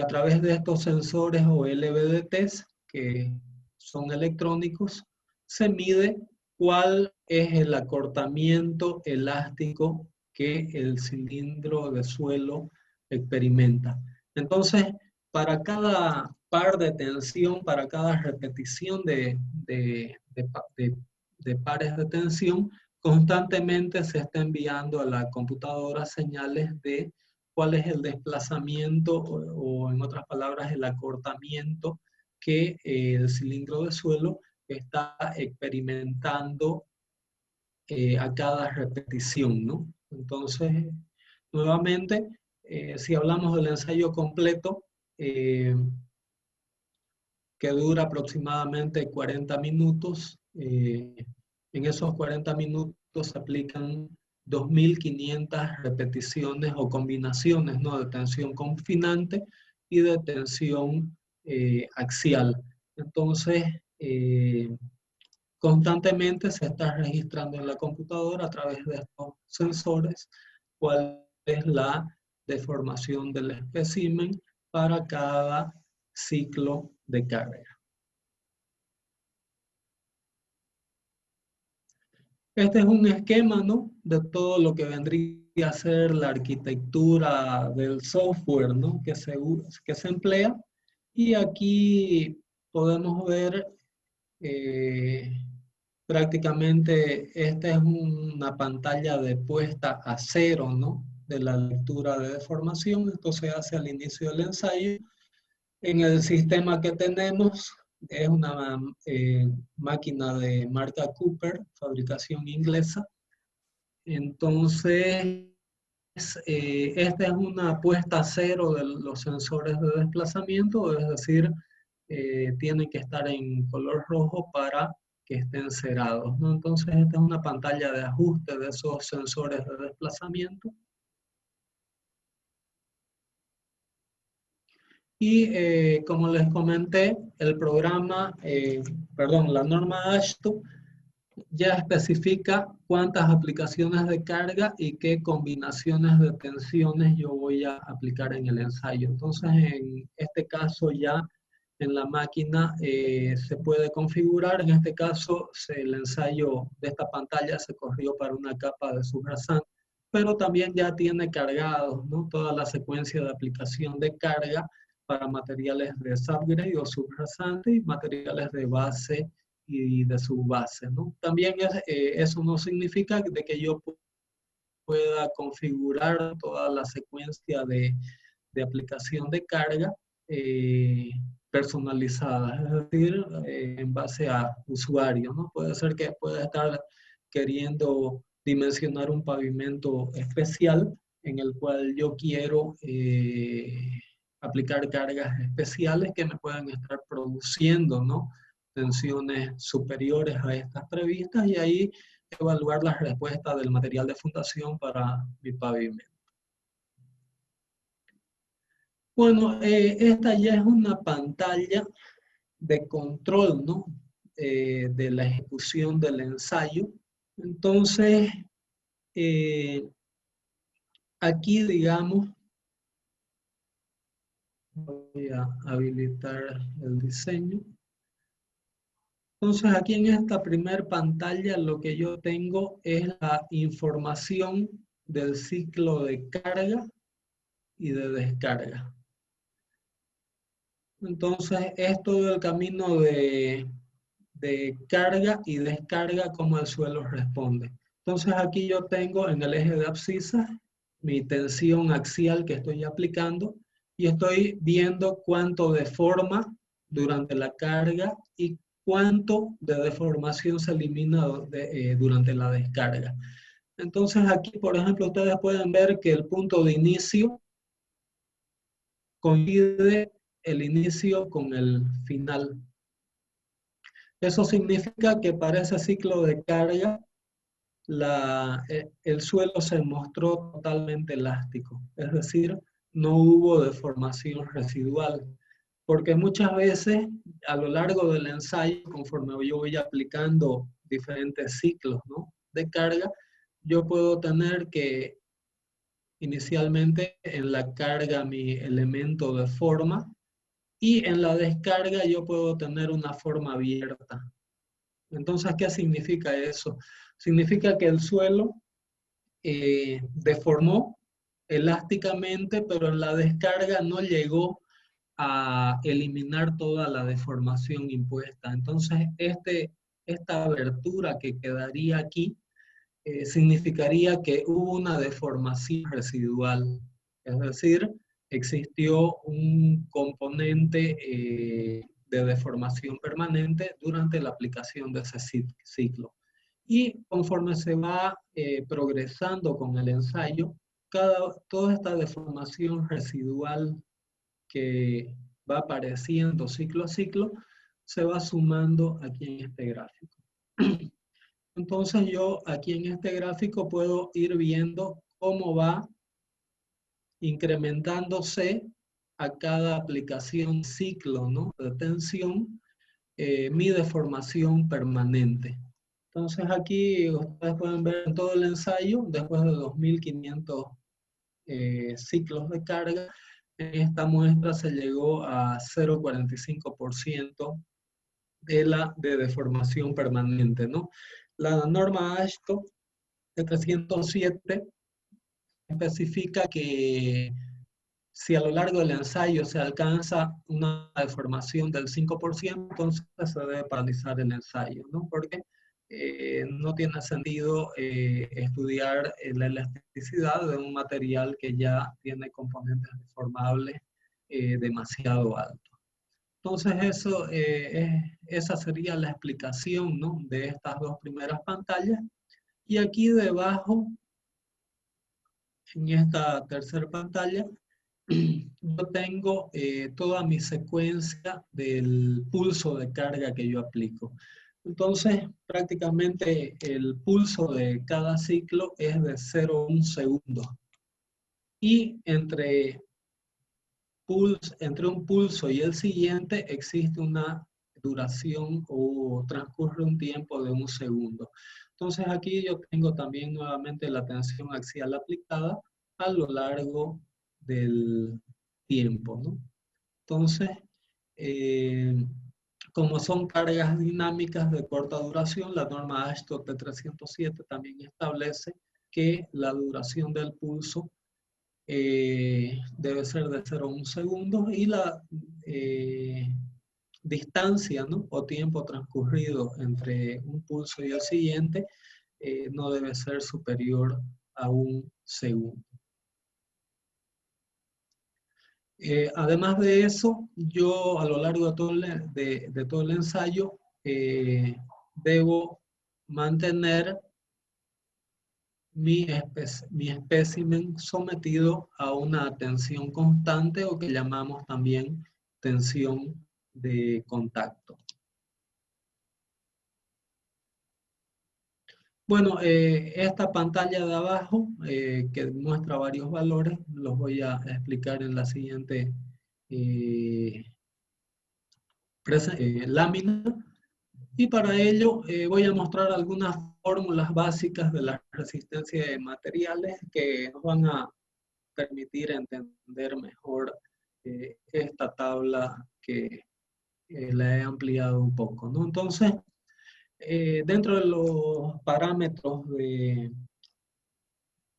a través de estos sensores o LVDTs, que son electrónicos, se mide cuál es el acortamiento elástico que el cilindro de suelo experimenta. Entonces, para cada par de tensión, para cada repetición de pares de tensión, constantemente se está enviando a la computadora señales de cuál es el desplazamiento o en otras palabras, el acortamiento que el cilindro de suelo está experimentando a cada repetición, ¿no? Entonces, nuevamente, si hablamos del ensayo completo, que dura aproximadamente 40 minutos, en esos 40 minutos se aplican 2.500 repeticiones o combinaciones, ¿no?, de tensión confinante y de tensión axial. Entonces, constantemente se está registrando en la computadora a través de estos sensores cuál es la deformación del espécimen para cada ciclo de carga. Este es un esquema, ¿no?, de todo lo que vendría a ser la arquitectura del software, ¿no?, que se emplea. Y aquí podemos ver prácticamente esta es una pantalla de puesta a cero, ¿no?, de la lectura de deformación. Esto se hace al inicio del ensayo. En el sistema que tenemos es una máquina de marca Cooper, fabricación inglesa. Entonces, esta es una puesta a cero de los sensores de desplazamiento, es decir, tienen que estar en color rojo para que estén cerados, ¿no? Entonces, esta es una pantalla de ajuste de esos sensores de desplazamiento. Y como les comenté, el programa, la norma AASHTO ya especifica cuántas aplicaciones de carga y qué combinaciones de tensiones yo voy a aplicar en el ensayo. Entonces, en este caso ya en la máquina se puede configurar. En este caso, el ensayo de esta pantalla se corrió para una capa de subrasante, pero también ya tiene cargados, ¿no?, toda la secuencia de aplicación de carga para materiales de subgrade o subrasante y materiales de base y de subbase, ¿no? También eso no significa de que yo pueda configurar toda la secuencia de aplicación de carga personalizada, es decir, en base a usuario, ¿no? Puede ser que pueda estar queriendo dimensionar un pavimento especial en el cual yo quiero aplicar cargas especiales que me puedan estar produciendo, ¿no?, tensiones superiores a estas previstas, y ahí evaluar la respuesta del material de fundación para mi pavimento. Bueno, esta ya es una pantalla de control, ¿no?, de la ejecución del ensayo. Entonces, aquí, digamos, voy a habilitar el diseño. Entonces aquí en esta primer pantalla lo que yo tengo es la información del ciclo de carga y de descarga. Entonces es todo el camino de carga y descarga como el suelo responde. Entonces aquí yo tengo en el eje de abscisas mi tensión axial que estoy aplicando y estoy viendo cuánto deforma durante la carga y cuánto de deformación se elimina durante la descarga. Entonces aquí, por ejemplo, ustedes pueden ver que el punto de inicio coincide el inicio con el final. Eso significa que para ese ciclo de carga, el suelo se mostró totalmente elástico, es decir, no hubo deformación residual, porque muchas veces a lo largo del ensayo, conforme yo voy aplicando diferentes ciclos, ¿no?, de carga, yo puedo tener que inicialmente en la carga mi elemento deforma y en la descarga yo puedo tener una forma abierta. Entonces, ¿qué significa eso? Significa que el suelo deformó elásticamente, pero en la descarga no llegó a eliminar toda la deformación impuesta. Entonces, esta abertura que quedaría aquí significaría que hubo una deformación residual. Es decir, existió un componente de deformación permanente durante la aplicación de ese ciclo. Y conforme se va progresando con el ensayo, toda esta deformación residual que va apareciendo ciclo a ciclo, se va sumando aquí en este gráfico. Entonces yo aquí en este gráfico puedo ir viendo cómo va incrementándose a cada aplicación ciclo, ¿no?, de tensión, mi deformación permanente. Entonces aquí ustedes pueden ver en todo el ensayo, después de 2500 ciclos de carga, en esta muestra se llegó a 0,45% de deformación permanente, ¿no? La norma AASHTO de 307 especifica que si a lo largo del ensayo se alcanza una deformación del 5%, entonces se debe paralizar el ensayo, ¿no? Porque no tiene sentido estudiar la elasticidad de un material que ya tiene componentes deformables demasiado altos. Entonces esa sería la explicación, ¿no?, de estas dos primeras pantallas. Y aquí debajo, en esta tercera pantalla, yo tengo toda mi secuencia del pulso de carga que yo aplico. Entonces, prácticamente el pulso de cada ciclo es de 0,1 segundo. Y entre un pulso y el siguiente existe una duración o transcurre un tiempo de 1 segundo. Entonces aquí yo tengo también nuevamente la tensión axial aplicada a lo largo del tiempo, ¿no? Entonces, como son cargas dinámicas de corta duración, la norma AASHTO T307 también establece que la duración del pulso debe ser de 0,1 segundo y la distancia, ¿no?, o tiempo transcurrido entre un pulso y el siguiente no debe ser superior a 1 segundo. Además de eso, yo a lo largo de todo el ensayo debo mantener mi espécimen sometido a una tensión constante o que llamamos también tensión de contacto. Bueno, esta pantalla de abajo que muestra varios valores, los voy a explicar en la siguiente lámina. Y para ello voy a mostrar algunas fórmulas básicas de la resistencia de materiales que nos van a permitir entender mejor esta tabla que la he ampliado un poco, ¿no? Entonces, dentro de los parámetros de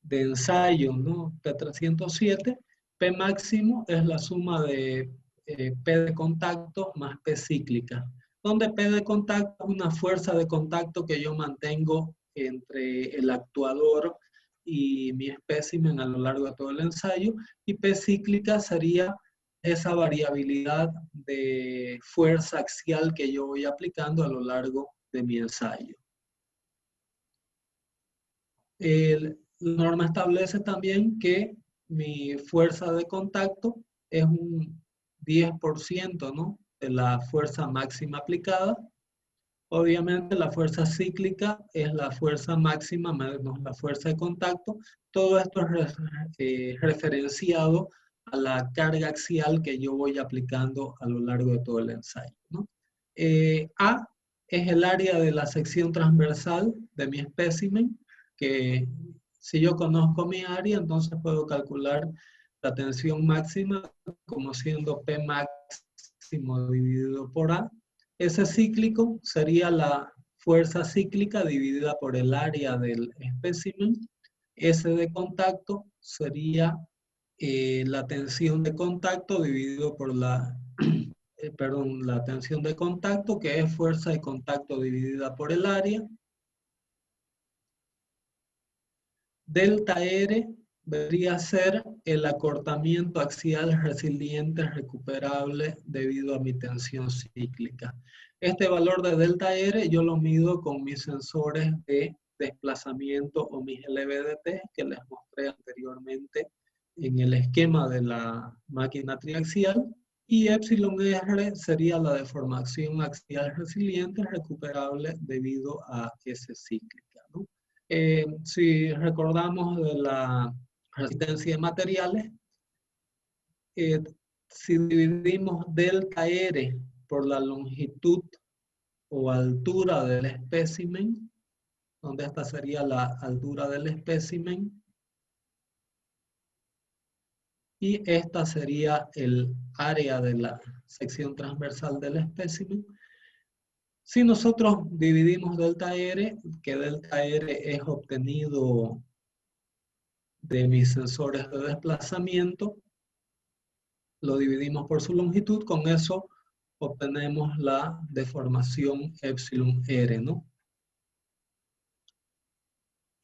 ensayo, ¿no? P307, P máximo es la suma de P de contacto más P cíclica, donde P de contacto es una fuerza de contacto que yo mantengo entre el actuador y mi espécimen a lo largo de todo el ensayo, y P cíclica sería esa variabilidad de fuerza axial que yo voy aplicando a lo largo de mi ensayo. La norma establece también que mi fuerza de contacto es un 10%, ¿no?, de la fuerza máxima aplicada. Obviamente la fuerza cíclica es la fuerza máxima menos la fuerza de contacto. Todo esto es referenciado a la carga axial que yo voy aplicando a lo largo de todo el ensayo, ¿no? A es el área de la sección transversal de mi espécimen, que si yo conozco mi área, entonces puedo calcular la tensión máxima como siendo P máximo dividido por A. Ese cíclico sería la fuerza cíclica dividida por el área del espécimen. S de contacto sería la tensión de contacto dividido por la tensión de contacto, que es fuerza de contacto dividida por el área. Delta R debería ser el acortamiento axial resiliente recuperable debido a mi tensión cíclica. Este valor de delta R yo lo mido con mis sensores de desplazamiento o mis LVDT que les mostré anteriormente en el esquema de la máquina triaxial, y epsilon R sería la deformación axial resiliente recuperable debido a ese cíclica, ¿no? Si recordamos de la resistencia de materiales, si dividimos delta R por la longitud o altura del espécimen, donde esta sería la altura del espécimen, y esta sería el área de la sección transversal del espécimen. Si nosotros dividimos delta R, que delta R es obtenido de mis sensores de desplazamiento, lo dividimos por su longitud, con eso obtenemos la deformación epsilon R, ¿no?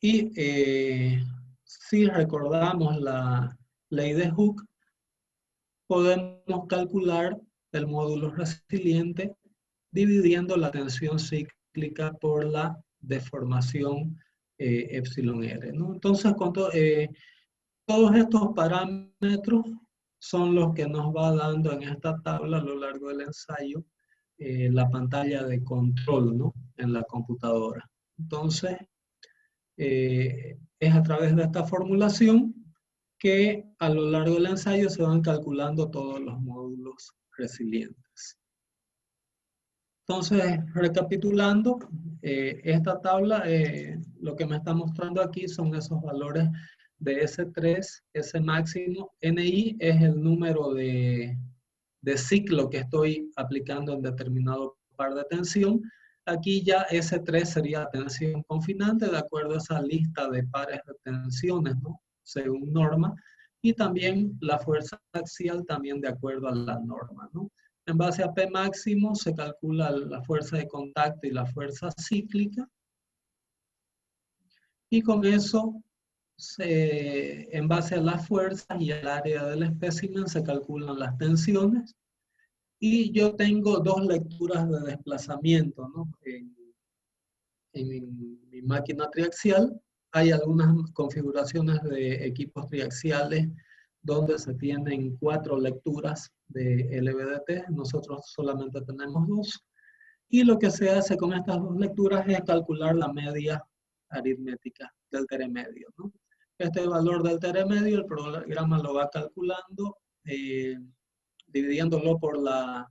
Y si recordamos la ley de Hooke, podemos calcular el módulo resiliente dividiendo la tensión cíclica por la deformación epsilon R, ¿no? Entonces, todos estos parámetros son los que nos va dando en esta tabla a lo largo del ensayo la pantalla de control, ¿no?, en la computadora. Entonces, es a través de esta formulación que a lo largo del ensayo se van calculando todos los módulos resilientes. Entonces, recapitulando, esta tabla, lo que me está mostrando aquí son esos valores de S3, S máximo. NI es el número de ciclo que estoy aplicando en determinado par de tensión. Aquí ya S3 sería tensión confinante de acuerdo a esa lista de pares de tensiones, ¿no?, según norma. Y también la fuerza axial también de acuerdo a la norma, ¿no? En base a P máximo se calcula la fuerza de contacto y la fuerza cíclica. Y con eso, en base a las fuerzas y el área del espécimen, se calculan las tensiones. Y yo tengo dos lecturas de desplazamiento, ¿no?, en mi máquina triaxial. Hay algunas configuraciones de equipos triaxiales donde se tienen 4 lecturas de LVDT. Nosotros solamente tenemos 2. Y lo que se hace con estas 2 lecturas es calcular la media aritmética del TR medio, ¿no? Este valor del TR medio, el programa lo va calculando, dividiéndolo por la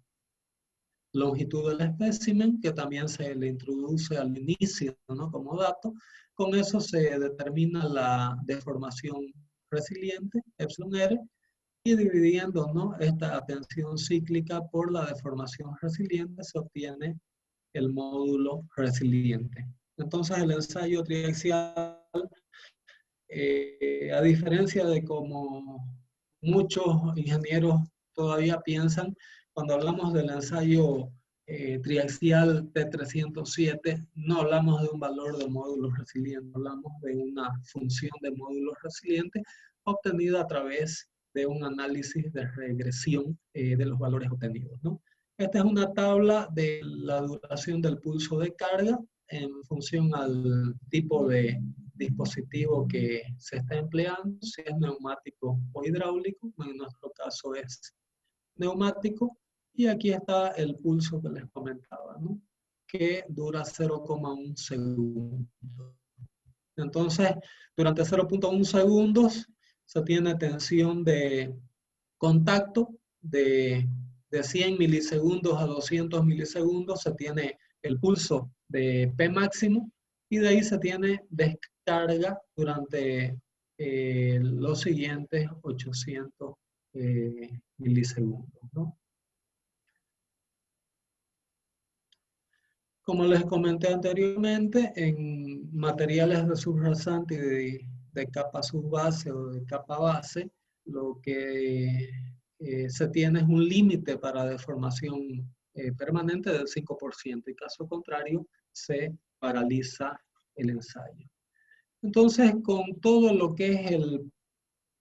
longitud del espécimen, que también se le introduce al inicio, ¿no?, como dato. Con eso se determina la deformación resiliente, epsilon R, y dividiendo, ¿no?, esta tensión cíclica por la deformación resiliente se obtiene el módulo resiliente. Entonces el ensayo triaxial, a diferencia de como muchos ingenieros todavía piensan, cuando hablamos del ensayo triaxial T307, no hablamos de un valor de módulo resiliente, hablamos de una función de módulo resiliente obtenida a través de un análisis de regresión de los valores obtenidos, ¿no? Esta es una tabla de la duración del pulso de carga en función al tipo de dispositivo que se está empleando, si es neumático o hidráulico. En nuestro caso es neumático. Y aquí está el pulso que les comentaba, ¿no?, que dura 0,1 segundos. Entonces, durante 0,1 segundos se tiene tensión de contacto de 100 milisegundos a 200 milisegundos, se tiene el pulso de P máximo y de ahí se tiene descarga durante los siguientes 800 milisegundos, ¿no? Como les comenté anteriormente, en materiales de subrasante y de capa subbase o de capa base, lo que se tiene es un límite para deformación permanente del 5%, y caso contrario se paraliza el ensayo. Entonces, con todo lo que es el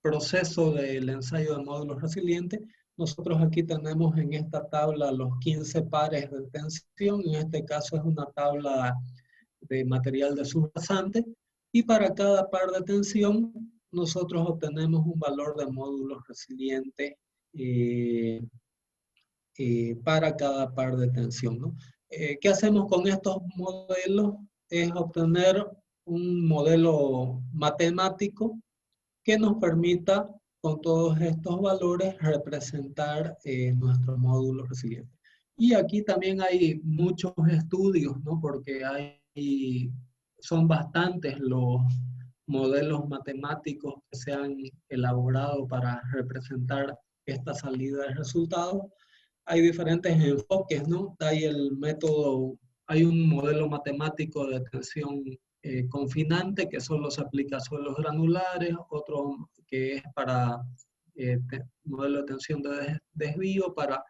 proceso del ensayo de módulos resilientes, nosotros aquí tenemos en esta tabla los 15 pares de tensión. En este caso es una tabla de material de subrasante, y para cada par de tensión nosotros obtenemos un valor de módulos resilientes para cada par de tensión, ¿no? ¿Qué hacemos con estos modelos? Es obtener un modelo matemático que nos permita, con todos estos valores, representar nuestro módulo resiliente. Y aquí también hay muchos estudios, ¿no?, porque son bastantes los modelos matemáticos que se han elaborado para representar esta salida de resultados. Hay diferentes enfoques, ¿no? Hay el método, hay un modelo matemático de tensión confinante que solo se aplica a suelos granulares, otro que es para modelo de tensión de desvío para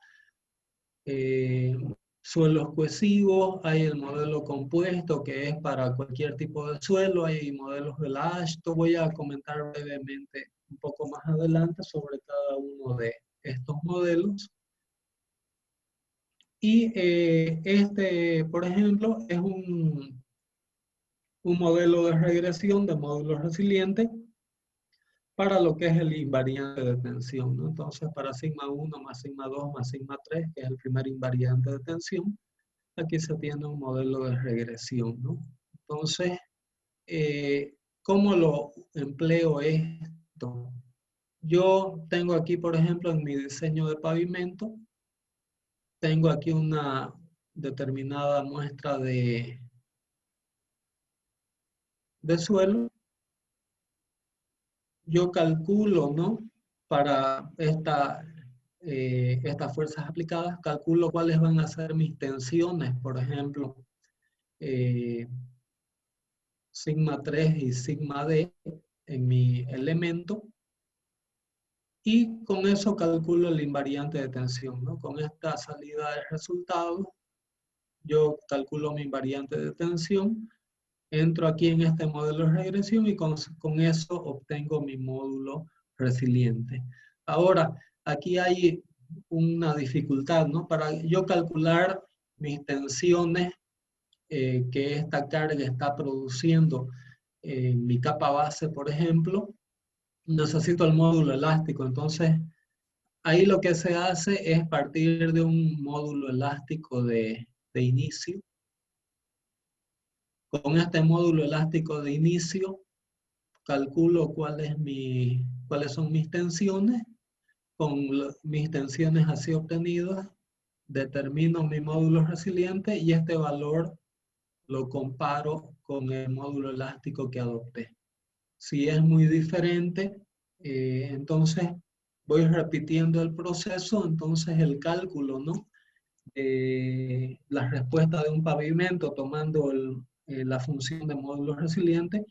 suelos cohesivos. Hay el modelo compuesto que es para cualquier tipo de suelo, hay modelos de la AASHTO. Voy a comentar brevemente un poco más adelante sobre cada uno de estos modelos. Y este, por ejemplo, es un modelo de regresión de módulos resilientes para lo que es el invariante de tensión, ¿no? Entonces, para sigma 1 más sigma 2 más sigma 3, que es el primer invariante de tensión, aquí se tiene un modelo de regresión, ¿no? Entonces, ¿cómo lo empleo esto? Yo tengo aquí, por ejemplo, en mi diseño de pavimento, tengo aquí una determinada muestra de suelo. Yo calculo, ¿no?, para estas fuerzas aplicadas, calculo cuáles van a ser mis tensiones, por ejemplo, sigma 3 y sigma D en mi elemento, y con eso calculo el invariante de tensión, ¿no? Con esta salida de resultados, yo calculo mi invariante de tensión, entro aquí en este modelo de regresión y con eso obtengo mi módulo resiliente. Ahora, aquí hay una dificultad, ¿no? Para yo calcular mis tensiones que esta carga está produciendo en mi capa base, por ejemplo, necesito el módulo elástico. Entonces, ahí lo que se hace es partir de un módulo elástico de inicio. Con este módulo elástico de inicio, calculo cuáles son mis tensiones. Con mis tensiones así obtenidas, determino mi módulo resiliente y este valor lo comparo con el módulo elástico que adopté. Si es muy diferente, entonces voy repitiendo el proceso, entonces el cálculo, ¿no? La respuesta de un pavimento tomando la función de módulo resiliente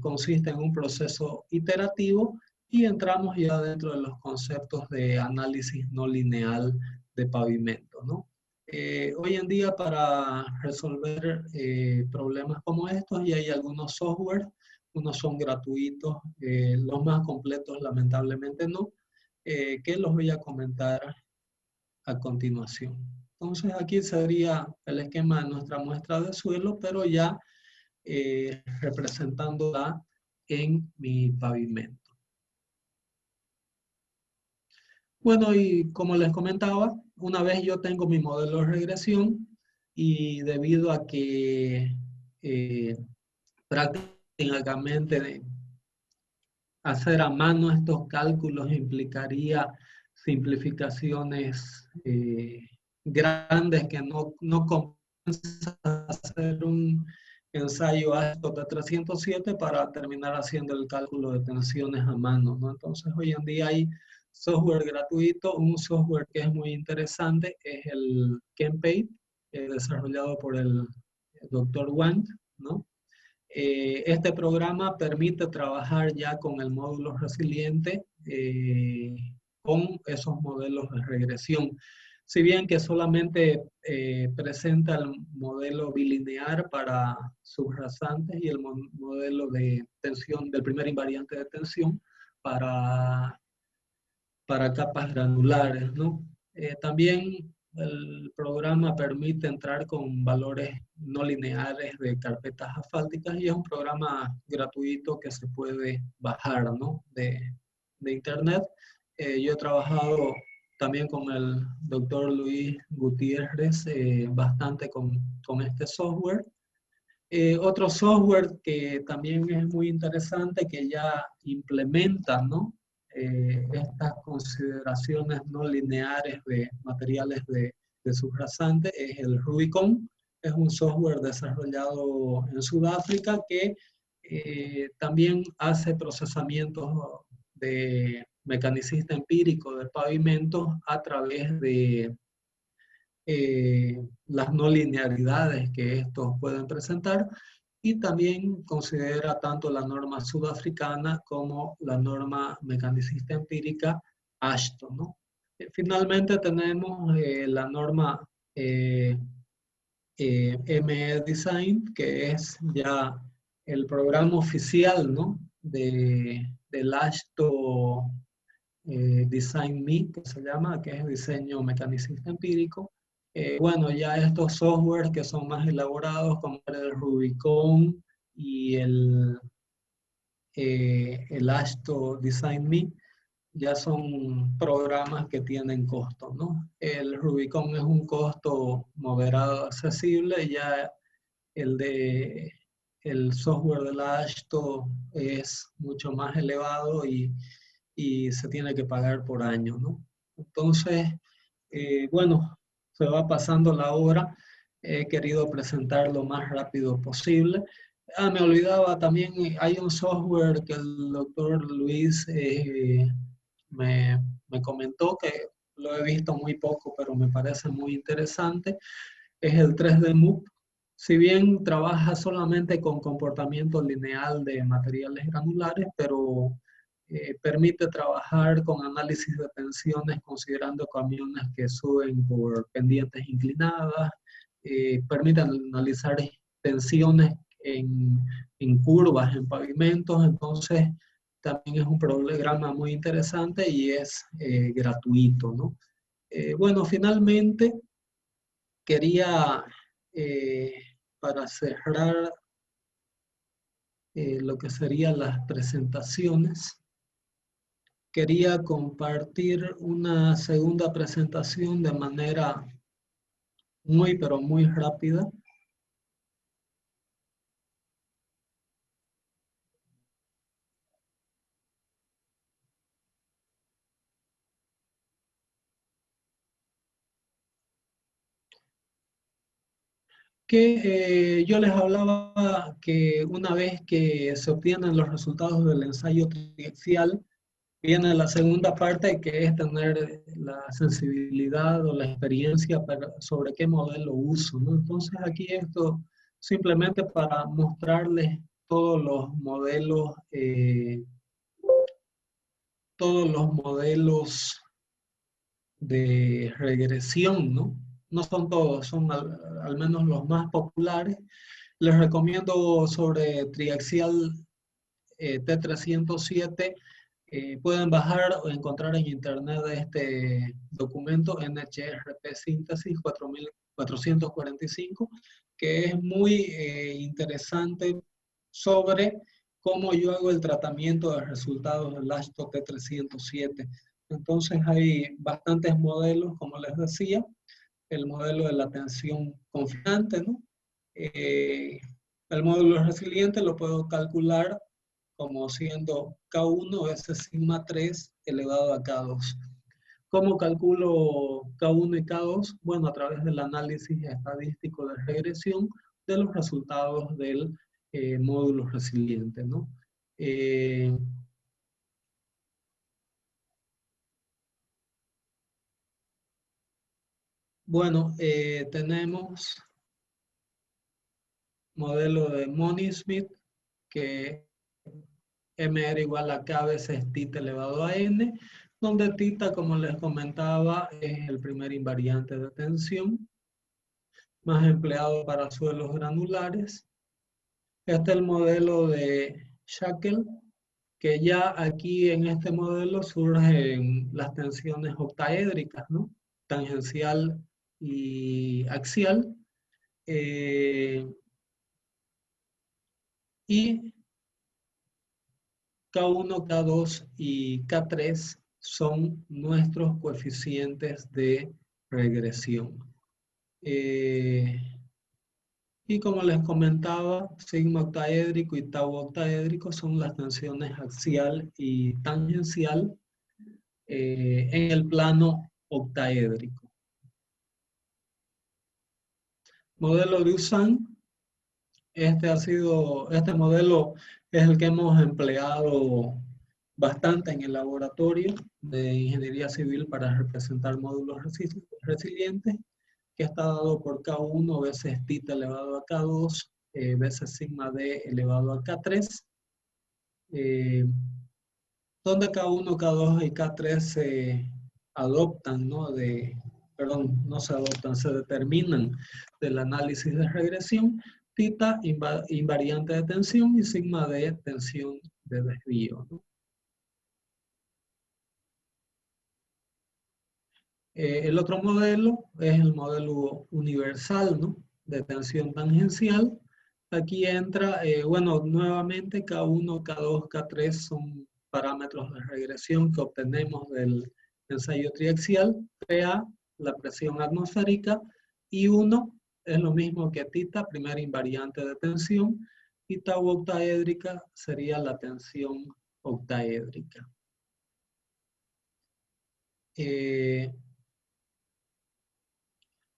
consiste en un proceso iterativo y entramos ya dentro de los conceptos de análisis no lineal de pavimento, ¿no? Hoy en día para resolver problemas como estos ya hay algunos software, unos son gratuitos, los más completos lamentablemente no, que los voy a comentar a continuación. Entonces aquí sería el esquema de nuestra muestra de suelo, pero ya representándola en mi pavimento. Bueno, y como les comentaba, una vez yo tengo mi modelo de regresión y debido a que prácticamente hacer a mano estos cálculos implicaría simplificaciones grandes que no compensa hacer un ensayo ASCO de 307 para terminar haciendo el cálculo de tensiones a mano, ¿no? Entonces hoy en día hay software gratuito, un software que es muy interesante es el Kempate, desarrollado por el Dr. Wang, ¿no? Este programa permite trabajar ya con el módulo resiliente con esos modelos de regresión. Si bien que solamente presenta el modelo bilinear para subrasantes y el modelo de tensión del primer invariante de tensión para capas granulares, ¿no? También el programa permite entrar con valores no lineares de carpetas asfálticas y es un programa gratuito que se puede bajar, ¿no? de internet. Yo he trabajado también con el doctor Luis Gutiérrez bastante con este software. Otro software que también es muy interesante que ya implementa, ¿no? Estas consideraciones no lineares de materiales de subrasante es el Rubicon. Es un software desarrollado en Sudáfrica que también hace procesamientos de mecanicista empírico de pavimentos a través de las no linearidades que estos pueden presentar y también considera tanto la norma sudafricana como la norma mecanicista empírica Ashton, ¿no? Finalmente tenemos la norma ME Design, que es ya el programa oficial, ¿no? del Ashton Design Me, que se llama, que es diseño mecanicista empírico. Bueno, ya estos softwares que son más elaborados, como el Rubicon y el Ashton Design Me, ya son programas que tienen costo, ¿no? El Rubicon es un costo moderado accesible, ya el software de la Ashton es mucho más elevado y se tiene que pagar por año, ¿no? Entonces, bueno, se va pasando la hora. He querido presentar lo más rápido posible. Me olvidaba también, hay un software que el doctor Luis me comentó que lo he visto muy poco, pero me parece muy interesante. Es el 3D Move. Si bien trabaja solamente con comportamiento lineal de materiales granulares, pero permite trabajar con análisis de tensiones considerando camiones que suben por pendientes inclinadas, permite analizar tensiones en curvas, en pavimentos, entonces también es un programa muy interesante y es gratuito, ¿no? Bueno, finalmente quería, eh, para cerrar lo que serían las presentaciones, quería compartir una segunda presentación de manera muy, pero muy rápida. Que yo les hablaba que una vez que se obtienen los resultados del ensayo triaxial, Viene la segunda parte, que es tener la sensibilidad o la experiencia sobre qué modelo uso, ¿no? Entonces aquí esto simplemente para mostrarles todos los modelos de regresión, ¿no? No son todos, son al menos los más populares. Les recomiendo sobre triaxial T307. Pueden bajar o encontrar en internet este documento NHRP Síntesis 4445, que es muy interesante sobre cómo yo hago el tratamiento de resultados del ácido T307. Entonces hay bastantes modelos, como les decía, el modelo de la tensión confiante, ¿no? El módulo resiliente lo puedo calcular como siendo K1 es sigma 3 elevado a K2. ¿Cómo calculo K1 y K2? Bueno, a través del análisis estadístico de regresión de los resultados del módulo resiliente, ¿no? Bueno, tenemos modelo de Money-Smith, que M era igual a K veces tita elevado a N, donde tita, como les comentaba, es el primer invariante de tensión, más empleado para suelos granulares. Este es el modelo de Shackle, que ya aquí en este modelo surgen las tensiones octaédricas, ¿no? Tangencial y axial. Y K1, K2 y K3 son nuestros coeficientes de regresión. Y como les comentaba, sigma octaédrico y tau octaédrico son las tensiones axial y tangencial en el plano octaédrico. Modelo de USAN. Este modelo es el que hemos empleado bastante en el laboratorio de ingeniería civil para representar módulos resilientes, que está dado por K1 veces tita elevado a K2 veces sigma D elevado a K3, donde K1, K2 y K3 se adoptan, no se adoptan, se determinan del análisis de regresión, tita invariante de tensión y sigma D tensión de desvío, ¿no? El otro modelo es el modelo universal, ¿no? De tensión tangencial. Aquí entra, bueno, nuevamente K1, K2, K3 son parámetros de regresión que obtenemos del ensayo triaxial. PA, la presión atmosférica, y 1 es lo mismo que tita, primera invariante de tensión, y tau octaédrica sería la tensión octaédrica.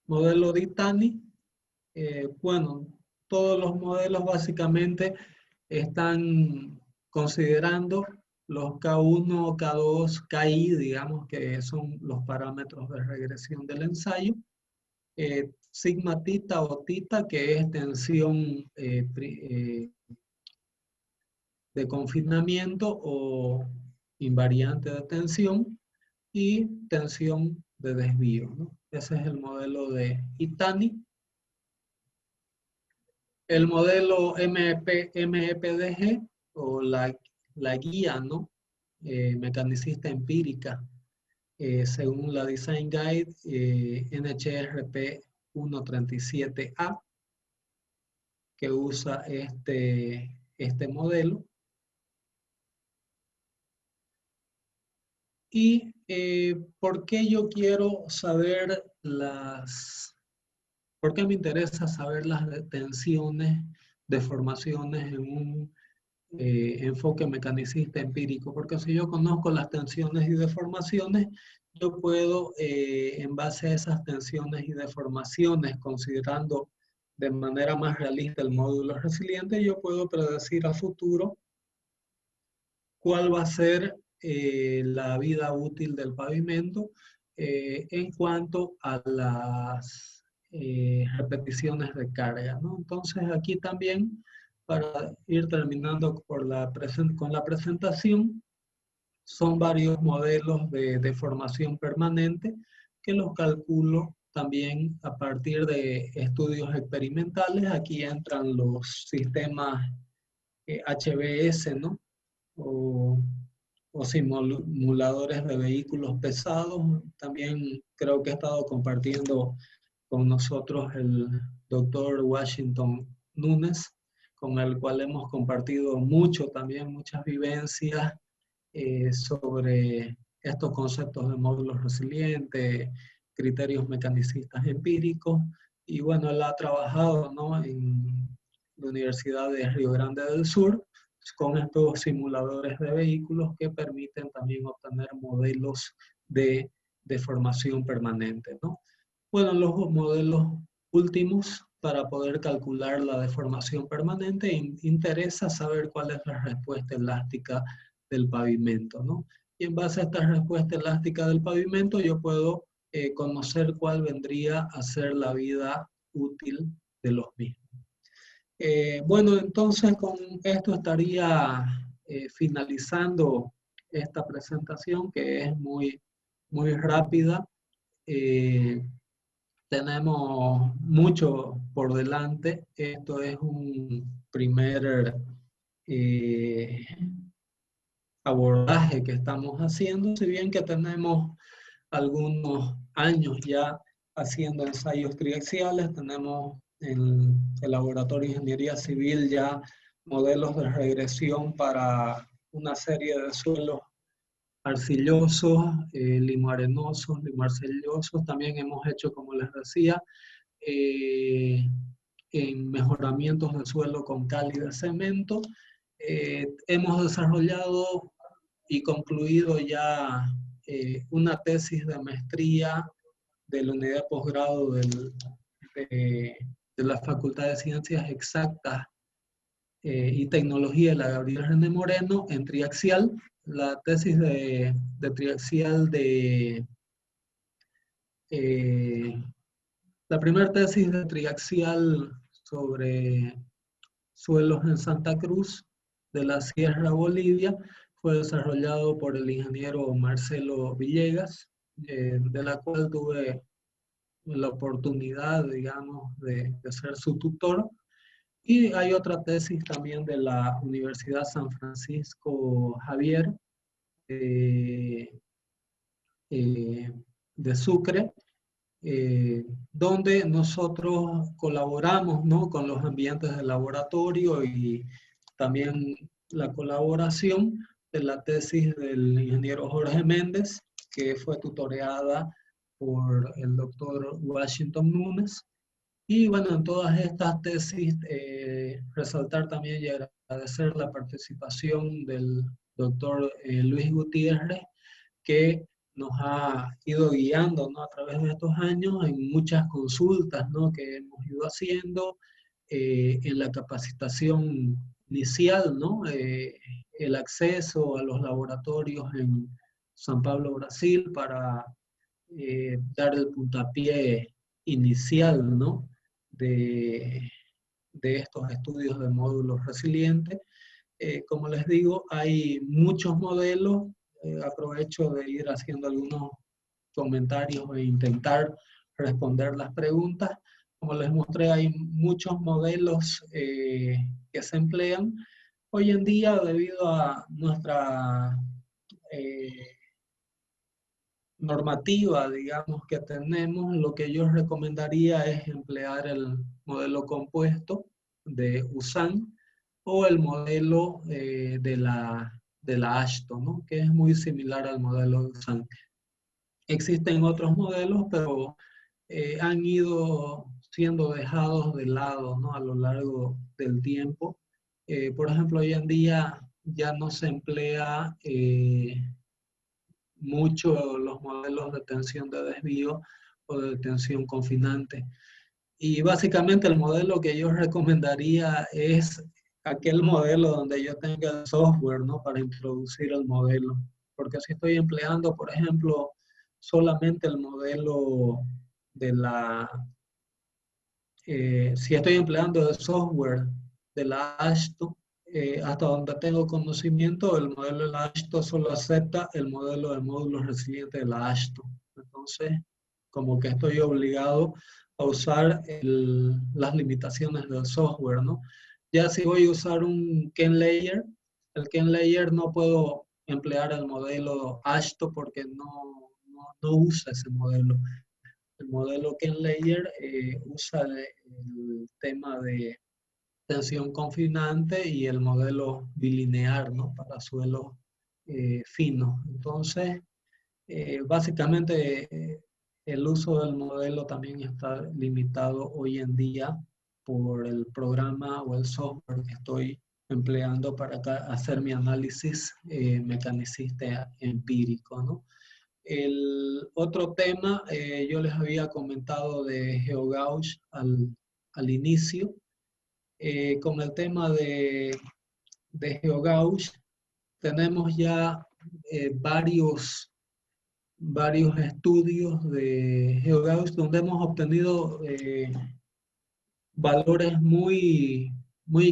Modelo de Itani, bueno, todos los modelos básicamente están considerando los K1, K2, KI, digamos que son los parámetros de regresión del ensayo. Sigma tita o tita, que es tensión de confinamiento o invariante de tensión, y tensión de desvío, ¿no? Ese es el modelo de Itani. El modelo MEPDG o la guía, ¿no? Mecanicista empírica, según la Design Guide NHRP 137A, que usa este modelo. Y ¿por qué yo quiero saber por qué me interesa saber las tensiones, deformaciones en un enfoque mecanicista empírico? Porque si yo conozco las tensiones y deformaciones, yo puedo, en base a esas tensiones y deformaciones, considerando de manera más realista el módulo resiliente, yo puedo predecir a futuro cuál va a ser la vida útil del pavimento en cuanto a las repeticiones de carga, ¿no? Entonces aquí también, para ir terminando con la presentación, son varios modelos de deformación permanente que los calculo también a partir de estudios experimentales. Aquí entran los sistemas HBS, ¿no? O simuladores de vehículos pesados. También creo que he estado compartiendo con nosotros el doctor Washington Núñez, con el cual hemos compartido mucho también, muchas vivencias sobre estos conceptos de módulos resilientes, criterios mecanicistas empíricos. Y bueno, él ha trabajado, ¿no?, en la Universidad de Río Grande del Sur con estos simuladores de vehículos que permiten también obtener modelos de deformación permanente, ¿no? Bueno, los modelos últimos para poder calcular la deformación permanente interesa saber cuál es la respuesta elástica del pavimento, ¿no? Y en base a esta respuesta elástica del pavimento yo puedo conocer cuál vendría a ser la vida útil de los mismos. Bueno, entonces con esto estaría finalizando esta presentación, que es muy rápida. Tenemos mucho por delante. Esto es un primer abordaje que estamos haciendo, si bien que tenemos algunos años ya haciendo ensayos triaxiales. Tenemos en el Laboratorio de Ingeniería Civil ya modelos de regresión para una serie de suelos arcillosos, limoarenosos, limoarcillosos. También hemos hecho, como les decía, en mejoramientos de suelo con cal y de cemento. Hemos desarrollado y concluido ya una tesis de maestría de la unidad de posgrado de la Facultad de Ciencias Exactas y Tecnología de la Gabriel René Moreno en triaxial. La tesis de triaxial la primera tesis de triaxial sobre suelos en Santa Cruz de la Sierra Bolivia fue desarrollado por el ingeniero Marcelo Villegas, de la cual tuve la oportunidad, digamos, de ser su tutor. Y hay otra tesis también de la Universidad San Francisco Javier de Sucre, donde nosotros colaboramos, ¿no?, con los ambientes del laboratorio, y también la colaboración de la tesis del ingeniero Jorge Méndez, que fue tutoreada por el doctor Washington Núñez. Y bueno, en todas estas tesis, resaltar también y agradecer la participación del doctor Luis Gutiérrez, que nos ha ido guiando, ¿no?, a través de estos años en muchas consultas, ¿no?, que hemos ido haciendo, en la capacitación inicial, ¿no?, el acceso a los laboratorios en San Pablo, Brasil, para dar el puntapié inicial, ¿no?, de estos estudios de módulos resilientes. Como les digo, hay muchos modelos. Aprovecho de ir haciendo algunos comentarios e intentar responder las preguntas. Como les mostré, hay muchos modelos que se emplean. Hoy en día, debido a nuestra normativa, digamos, que tenemos, lo que yo recomendaría es emplear el modelo compuesto de USAN o el modelo de la Ashton, ¿no?, que es muy similar al modelo de USAN. Existen otros modelos, pero han ido siendo dejados de lado, ¿no?, a lo largo del tiempo. Por ejemplo, hoy en día ya no se emplea mucho los modelos de tensión de desvío o de tensión confinante. Y básicamente el modelo que yo recomendaría es aquel modelo donde yo tenga el software, ¿no?, para introducir el modelo. porque si estoy empleando, por ejemplo, solamente el modelo de si estoy empleando el software de la AASHTO, hasta donde tengo conocimiento, el modelo de la AASHTO solo acepta el modelo de módulos resilientes de la AASHTO. Entonces, como que estoy obligado a usar las limitaciones del software, ¿no? Ya si voy a usar un KenLayer, el KenLayer no puedo emplear el modelo AASHTO porque no usa ese modelo. El modelo KenLayer usa el tema de tensión confinante y el modelo bilinear, ¿no? Para suelos finos. Entonces, básicamente, el uso del modelo también está limitado hoy en día por el programa o el software que estoy empleando para hacer mi análisis mecanicista empírico, ¿no? El otro tema, yo les había comentado de GeoGauss al inicio. Con el tema de GeoGauss, tenemos ya varios estudios de GeoGauss donde hemos obtenido valores muy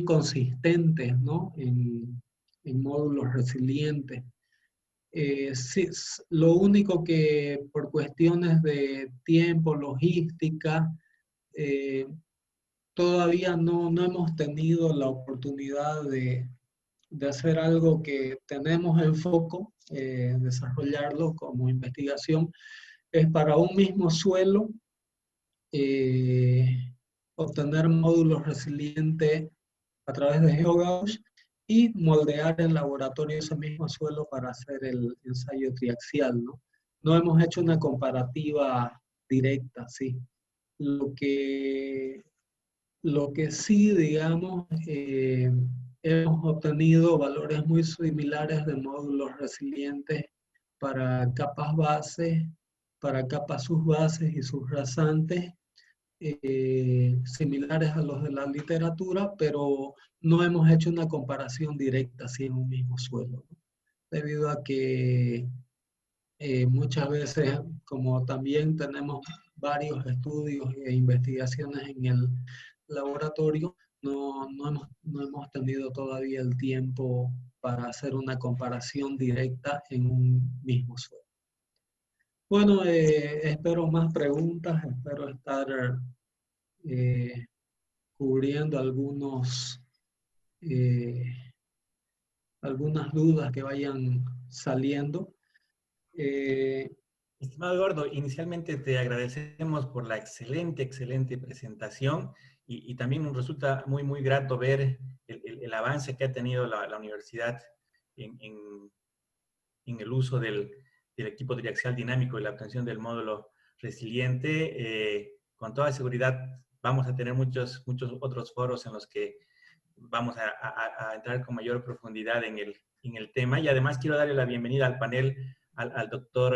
consistentes, ¿no? En módulos resilientes. Sí, lo único que por cuestiones de tiempo, logística, todavía no hemos tenido la oportunidad de hacer algo que tenemos en foco, desarrollarlo como investigación, es para un mismo suelo eh, obtener módulos resilientes a través de GeoGauss y moldear en laboratorio ese mismo suelo para hacer el ensayo triaxial, ¿no? No hemos hecho una comparativa directa, sí. Lo que, lo que sí, digamos, hemos obtenido valores muy similares de módulos resilientes para capas bases, para capas subbases y subrasantes, similares a los de la literatura, pero no hemos hecho una comparación directa así en un mismo suelo, ¿no? Debido a que muchas veces, como también tenemos varios estudios e investigaciones en el laboratorio, no hemos tenido todavía el tiempo para hacer una comparación directa en un mismo suelo. Bueno, espero más preguntas, espero estar cubriendo algunas dudas que vayan saliendo. Estimado Eduardo, inicialmente te agradecemos por la excelente presentación y también nos resulta muy grato ver el avance que ha tenido la universidad en el uso del equipo triaxial dinámico y la obtención del módulo resiliente. Con toda seguridad vamos a tener muchos otros foros en los que vamos a entrar con mayor profundidad en el tema. Y además quiero darle la bienvenida al panel al doctor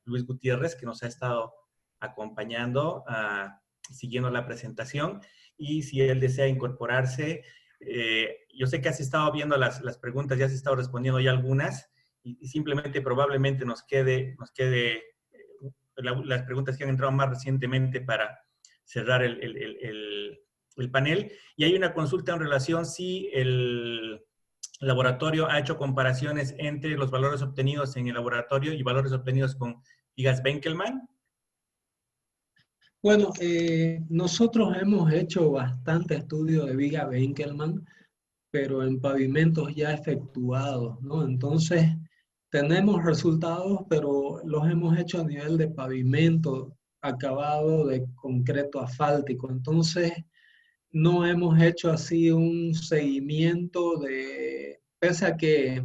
Luis Gutiérrez, que nos ha estado acompañando, siguiendo la presentación. Y si él desea incorporarse, yo sé que has estado viendo las preguntas, ya has estado respondiendo ya algunas, y simplemente probablemente nos quede las preguntas que han entrado más recientemente para cerrar el panel. Y hay una consulta en relación si el laboratorio ha hecho comparaciones entre los valores obtenidos en el laboratorio y valores obtenidos con vigas Benkelman. Bueno, nosotros hemos hecho bastante estudio de viga Benkelman, pero en pavimentos ya efectuados, ¿no? Entonces, tenemos resultados, pero los hemos hecho a nivel de pavimento acabado de concreto asfáltico. Entonces, no hemos hecho así un seguimiento pese a que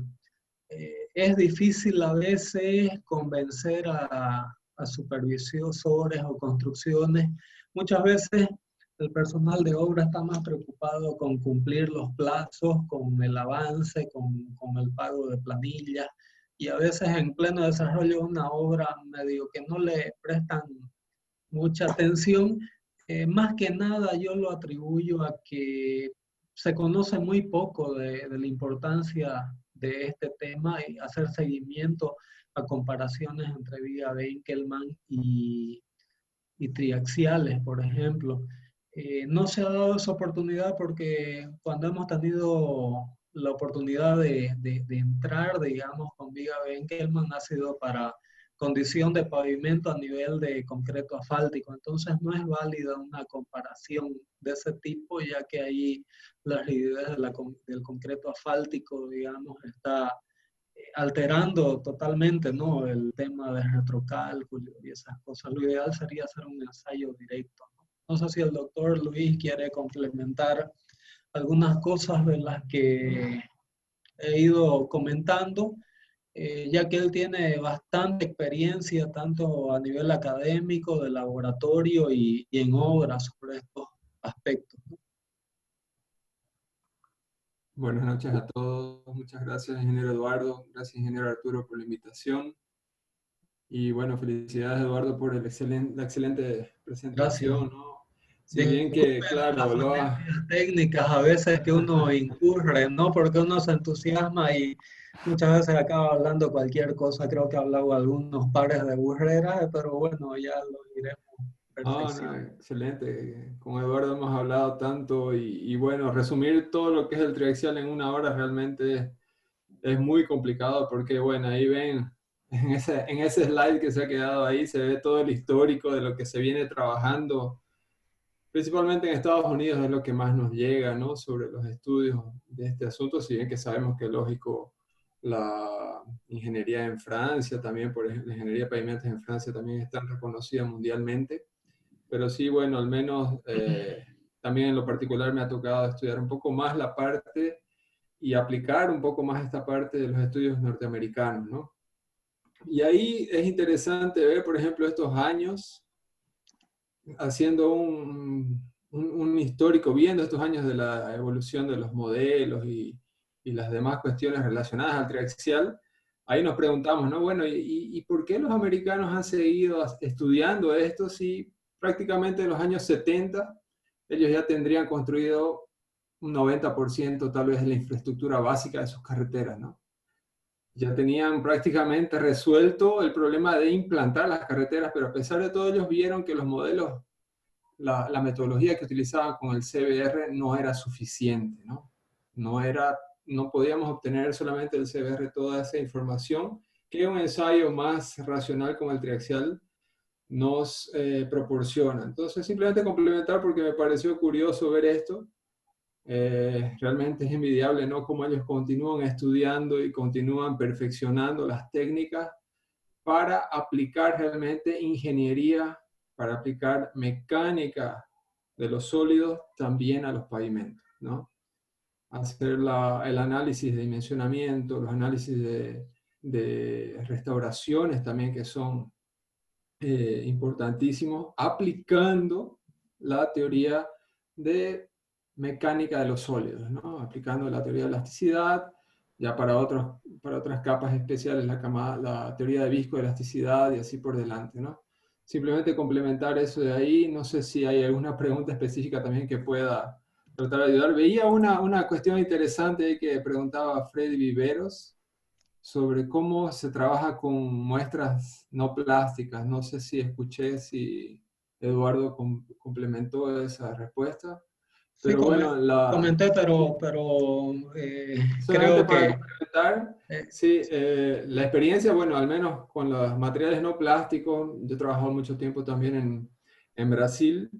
es difícil a veces convencer a supervisores o construcciones. Muchas veces el personal de obra está más preocupado con cumplir los plazos, con el avance, con el pago de planillas, y a veces en pleno desarrollo de una obra medio que no le prestan mucha atención. Más que nada yo lo atribuyo a que se conoce muy poco de la importancia de este tema y hacer seguimiento a comparaciones entre viga Benkelman y triaxiales, por ejemplo. No se ha dado esa oportunidad porque cuando hemos tenido la oportunidad de entrar, digamos, con viga Benkelman ha sido para condición de pavimento a nivel de concreto asfáltico. Entonces no es válida una comparación de ese tipo, ya que ahí la rigidez del concreto asfáltico, digamos, está alterando totalmente, ¿no? El tema de retrocálculo y esas cosas. Lo ideal sería hacer un ensayo directo, ¿no? No sé si el doctor Luis quiere complementar algunas cosas de las que he ido comentando, ya que él tiene bastante experiencia tanto a nivel académico, de laboratorio y en obras sobre estos aspectos, ¿no? Buenas noches a todos. Muchas gracias, ingeniero Eduardo. Gracias, ingeniero Arturo, por la invitación. Y bueno, felicidades, Eduardo, por la excelente Gracias. presentación, ¿no? Si bien Disculpen que, las claro, falencias técnicas a veces que uno incurre, ¿no? Porque uno se entusiasma y muchas veces acaba hablando cualquier cosa. Creo que he hablado algunos pares de burreras, pero bueno, ya lo iremos no, perfeccionando. excelente. Con Eduardo hemos hablado tanto y bueno, resumir todo lo que es el triaxial en una hora realmente es muy complicado porque, bueno, ahí ven, en ese slide que se ha quedado ahí, se ve todo el histórico de lo que se viene trabajando. Principalmente en Estados Unidos es lo que más nos llega, ¿no? Sobre los estudios de este asunto, si bien que sabemos que lógico la ingeniería en Francia también, por ejemplo, la ingeniería de pavimentos en Francia también está reconocida mundialmente, pero sí, bueno, al menos también en lo particular me ha tocado estudiar un poco más la parte y aplicar un poco más esta parte de los estudios norteamericanos, ¿no? Y ahí es interesante ver, por ejemplo, estos años haciendo un histórico, viendo estos años de la evolución de los modelos y las demás cuestiones relacionadas al triaxial, ahí nos preguntamos, ¿no? Bueno, ¿y por qué los americanos han seguido estudiando esto si prácticamente en los años 70 ellos ya tendrían construido un 90% tal vez de la infraestructura básica de sus carreteras, ¿no? Ya tenían prácticamente resuelto el problema de implantar las carreteras, pero a pesar de todo ellos vieron que los modelos la metodología que utilizaban con el CBR no era suficiente, ¿no? No podíamos obtener solamente del CBR toda esa información que un ensayo más racional como el triaxial nos proporciona. Entonces, simplemente complementar porque me pareció curioso ver esto. Realmente es envidiable, ¿no? Cómo ellos continúan estudiando y continúan perfeccionando las técnicas para aplicar realmente ingeniería, para aplicar mecánica de los sólidos también a los pavimentos, ¿no? Hacer el análisis de dimensionamiento, los análisis de restauraciones también que son importantísimos, aplicando la teoría de mecánica de los sólidos, ¿no? Aplicando la teoría de elasticidad, ya para otras capas especiales la teoría de viscoelasticidad y así por delante, ¿no? Simplemente complementar eso de ahí, no sé si hay alguna pregunta específica también que pueda tratar de ayudar. Veía una cuestión interesante que preguntaba Freddy Viveros, sobre cómo se trabaja con muestras no plásticas. No sé si escuché si Eduardo complementó esa respuesta, Sí, pero bueno, comenté, pero solamente creo para que complementar, eh, sí, la experiencia, bueno, al menos con los materiales no plásticos, yo he trabajado mucho tiempo también en Brasil.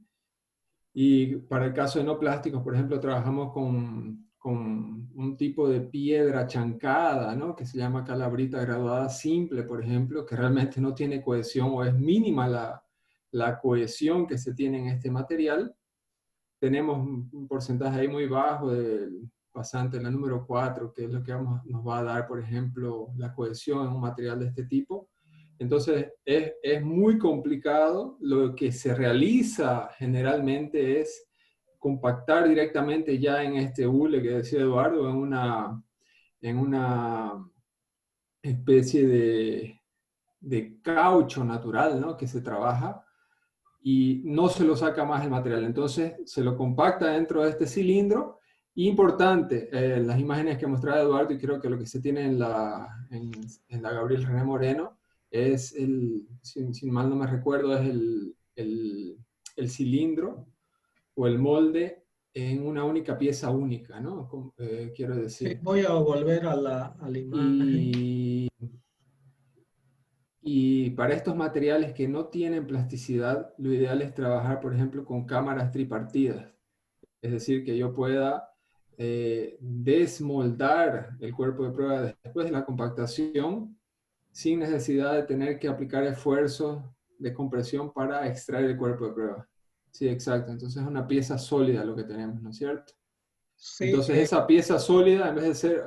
Y para el caso de no plásticos, por ejemplo, trabajamos con un tipo de piedra chancada, ¿no? Que se llama calabrita graduada simple, por ejemplo, que realmente no tiene cohesión o es mínima la cohesión que se tiene en este material. Tenemos un porcentaje ahí muy bajo del pasante, la número 4, que es lo que nos va a dar, por ejemplo, la cohesión en un material de este tipo. Entonces, es muy complicado. Lo que se realiza generalmente es compactar directamente ya en este hule que decía Eduardo, en una especie de caucho natural, ¿no? Que se trabaja y no se lo saca más el material. Entonces, se lo compacta dentro de este cilindro Importante, las imágenes que mostraba Eduardo, y creo que lo que se tiene en la Gabriel René Moreno, es si mal no me recuerdo, es el cilindro o el molde en una única pieza única, ¿no? Quiero Sí, decir. voy a volver a la imagen. Y para estos materiales que no tienen plasticidad, lo ideal es trabajar, por ejemplo, con cámaras tripartidas. Es decir, que yo pueda desmoldar el cuerpo de prueba después de la compactación sin necesidad de tener que aplicar esfuerzos de compresión para extraer el cuerpo de prueba. Sí, exacto. Entonces es una pieza sólida lo que tenemos, ¿no es cierto? Sí, Entonces esa pieza sólida, en vez de ser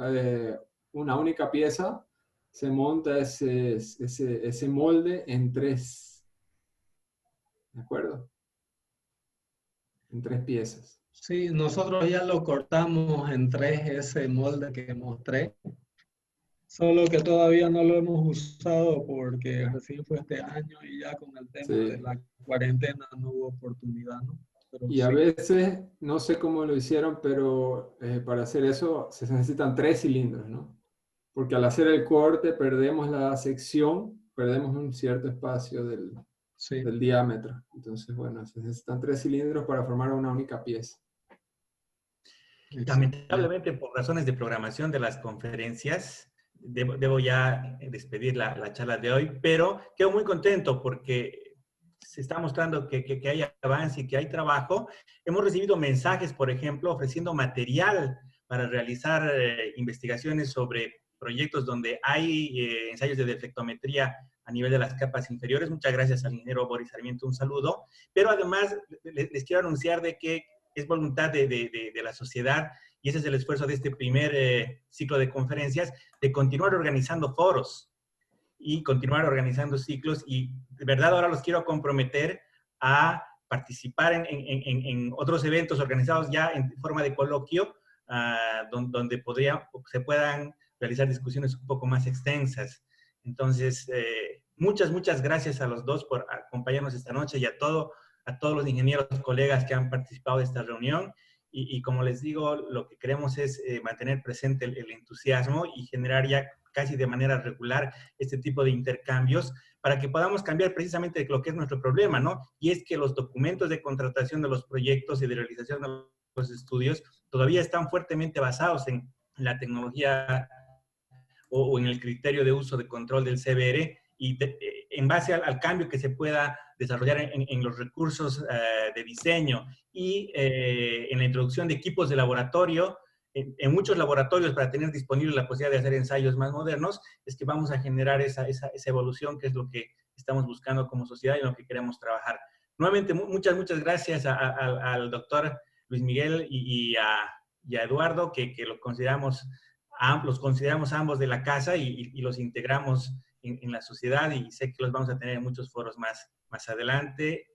una única pieza, se monta ese molde en tres, ¿de acuerdo? En tres piezas. sí, nosotros ya lo cortamos en tres, ese molde que mostré. Solo que todavía no lo hemos usado porque recién fue este año y ya con el tema de Sí. la cuarentena no hubo oportunidad, ¿no? Pero Y a sí, veces, no sé cómo lo hicieron, pero para hacer eso se necesitan 3 cilindros, ¿no? Porque al hacer el corte perdemos la sección, perdemos un cierto espacio sí, del diámetro. Entonces, bueno, se necesitan 3 cilindros para formar una única pieza. excelente. Lamentablemente, por razones de programación de las conferencias, debo ya despedir la charla de hoy, pero quedo muy contento porque se está mostrando que hay avance y que hay trabajo. Hemos recibido mensajes, por ejemplo, ofreciendo material para realizar investigaciones sobre proyectos donde hay ensayos de deflectometría a nivel de las capas inferiores. Muchas gracias al ingeniero Boris Sarmiento, un saludo. Pero además les quiero anunciar de que es voluntad de la sociedad, y ese es el esfuerzo de este primer ciclo de conferencias, de continuar organizando foros y continuar organizando ciclos, y de verdad ahora los quiero comprometer a participar en otros eventos organizados ya en forma de coloquio, donde se puedan realizar discusiones un poco más extensas. Entonces, muchas gracias a los dos por acompañarnos esta noche y a todos los ingenieros, colegas que han participado de esta reunión. Y como les digo, lo que queremos es mantener presente el entusiasmo y generar ya casi de manera regular este tipo de intercambios para que podamos cambiar precisamente lo que es nuestro problema, ¿no? Y es que los documentos de contratación de los proyectos y de realización de los estudios todavía están fuertemente basados en la tecnología o en el criterio de uso de control del CBR, y en base al cambio que se pueda desarrollar en los recursos de diseño y en la introducción de equipos de laboratorio, en muchos laboratorios para tener disponible la posibilidad de hacer ensayos más modernos, es que vamos a generar esa evolución que es lo que estamos buscando como sociedad y en lo que queremos trabajar. Nuevamente, muchas gracias al doctor Luis Miguel y a Eduardo, que los consideramos ambos de la casa y los integramos en la sociedad, y sé que los vamos a tener en muchos foros más adelante.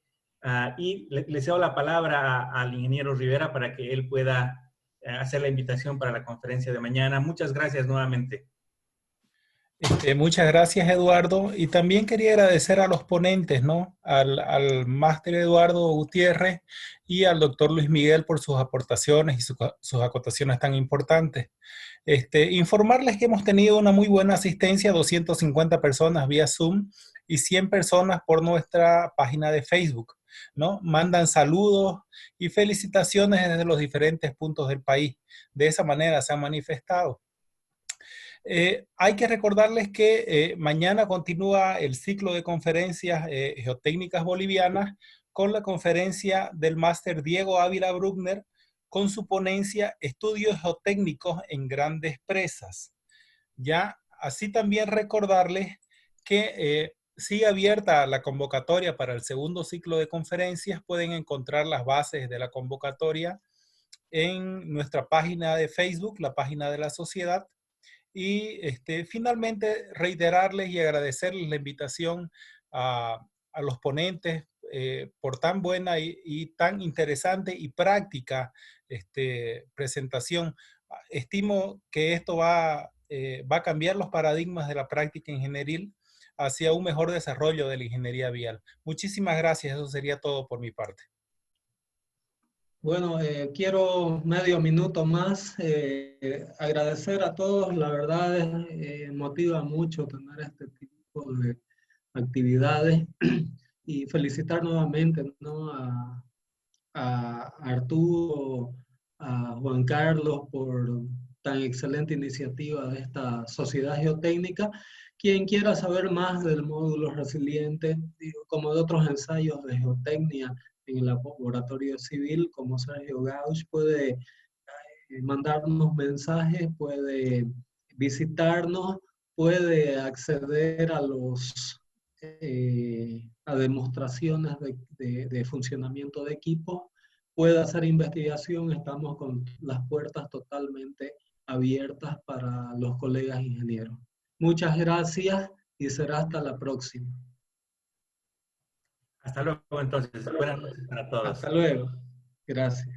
Y le cedo la palabra al ingeniero Rivera para que él pueda hacer la invitación para la conferencia de mañana. Muchas gracias nuevamente. Muchas gracias, Eduardo. Y también quería agradecer a los ponentes, ¿no? Al máster Eduardo Gutiérrez y al doctor Luis Miguel por sus aportaciones y sus acotaciones tan importantes. Informarles que hemos tenido una muy buena asistencia, 250 personas vía Zoom y 100 personas por nuestra página de Facebook, ¿no? Mandan saludos y felicitaciones desde los diferentes puntos del país. De esa manera se han manifestado. Hay que recordarles que mañana continúa el ciclo de conferencias geotécnicas bolivianas con la conferencia del máster Diego Ávila Bruckner con su ponencia Estudios geotécnicos en grandes presas. Ya, así también recordarles que sigue abierta la convocatoria para el segundo ciclo de conferencias. Pueden encontrar las bases de la convocatoria en nuestra página de Facebook, la página de la sociedad. Y finalmente reiterarles y agradecerles la invitación a los ponentes por tan buena y tan interesante y práctica presentación. Estimo que esto va a cambiar los paradigmas de la práctica ingenieril hacia un mejor desarrollo de la ingeniería vial. Muchísimas gracias, eso sería todo por mi parte. Bueno, quiero medio minuto más agradecer a todos. La verdad motiva mucho tener este tipo de actividades y felicitar nuevamente, ¿no? a Arturo, a Juan Carlos por tan excelente iniciativa de esta sociedad geotécnica. Quien quiera saber más del módulo resiliente, como de otros ensayos de geotecnia en el laboratorio civil, como Sergio Gauch, puede mandarnos mensajes, puede visitarnos, puede acceder a a demostraciones de funcionamiento de equipos, puede hacer investigación. Estamos con las puertas totalmente abiertas para los colegas ingenieros. Muchas gracias y será hasta la próxima. Hasta luego entonces. Buenas noches para todos. Hasta luego. Gracias.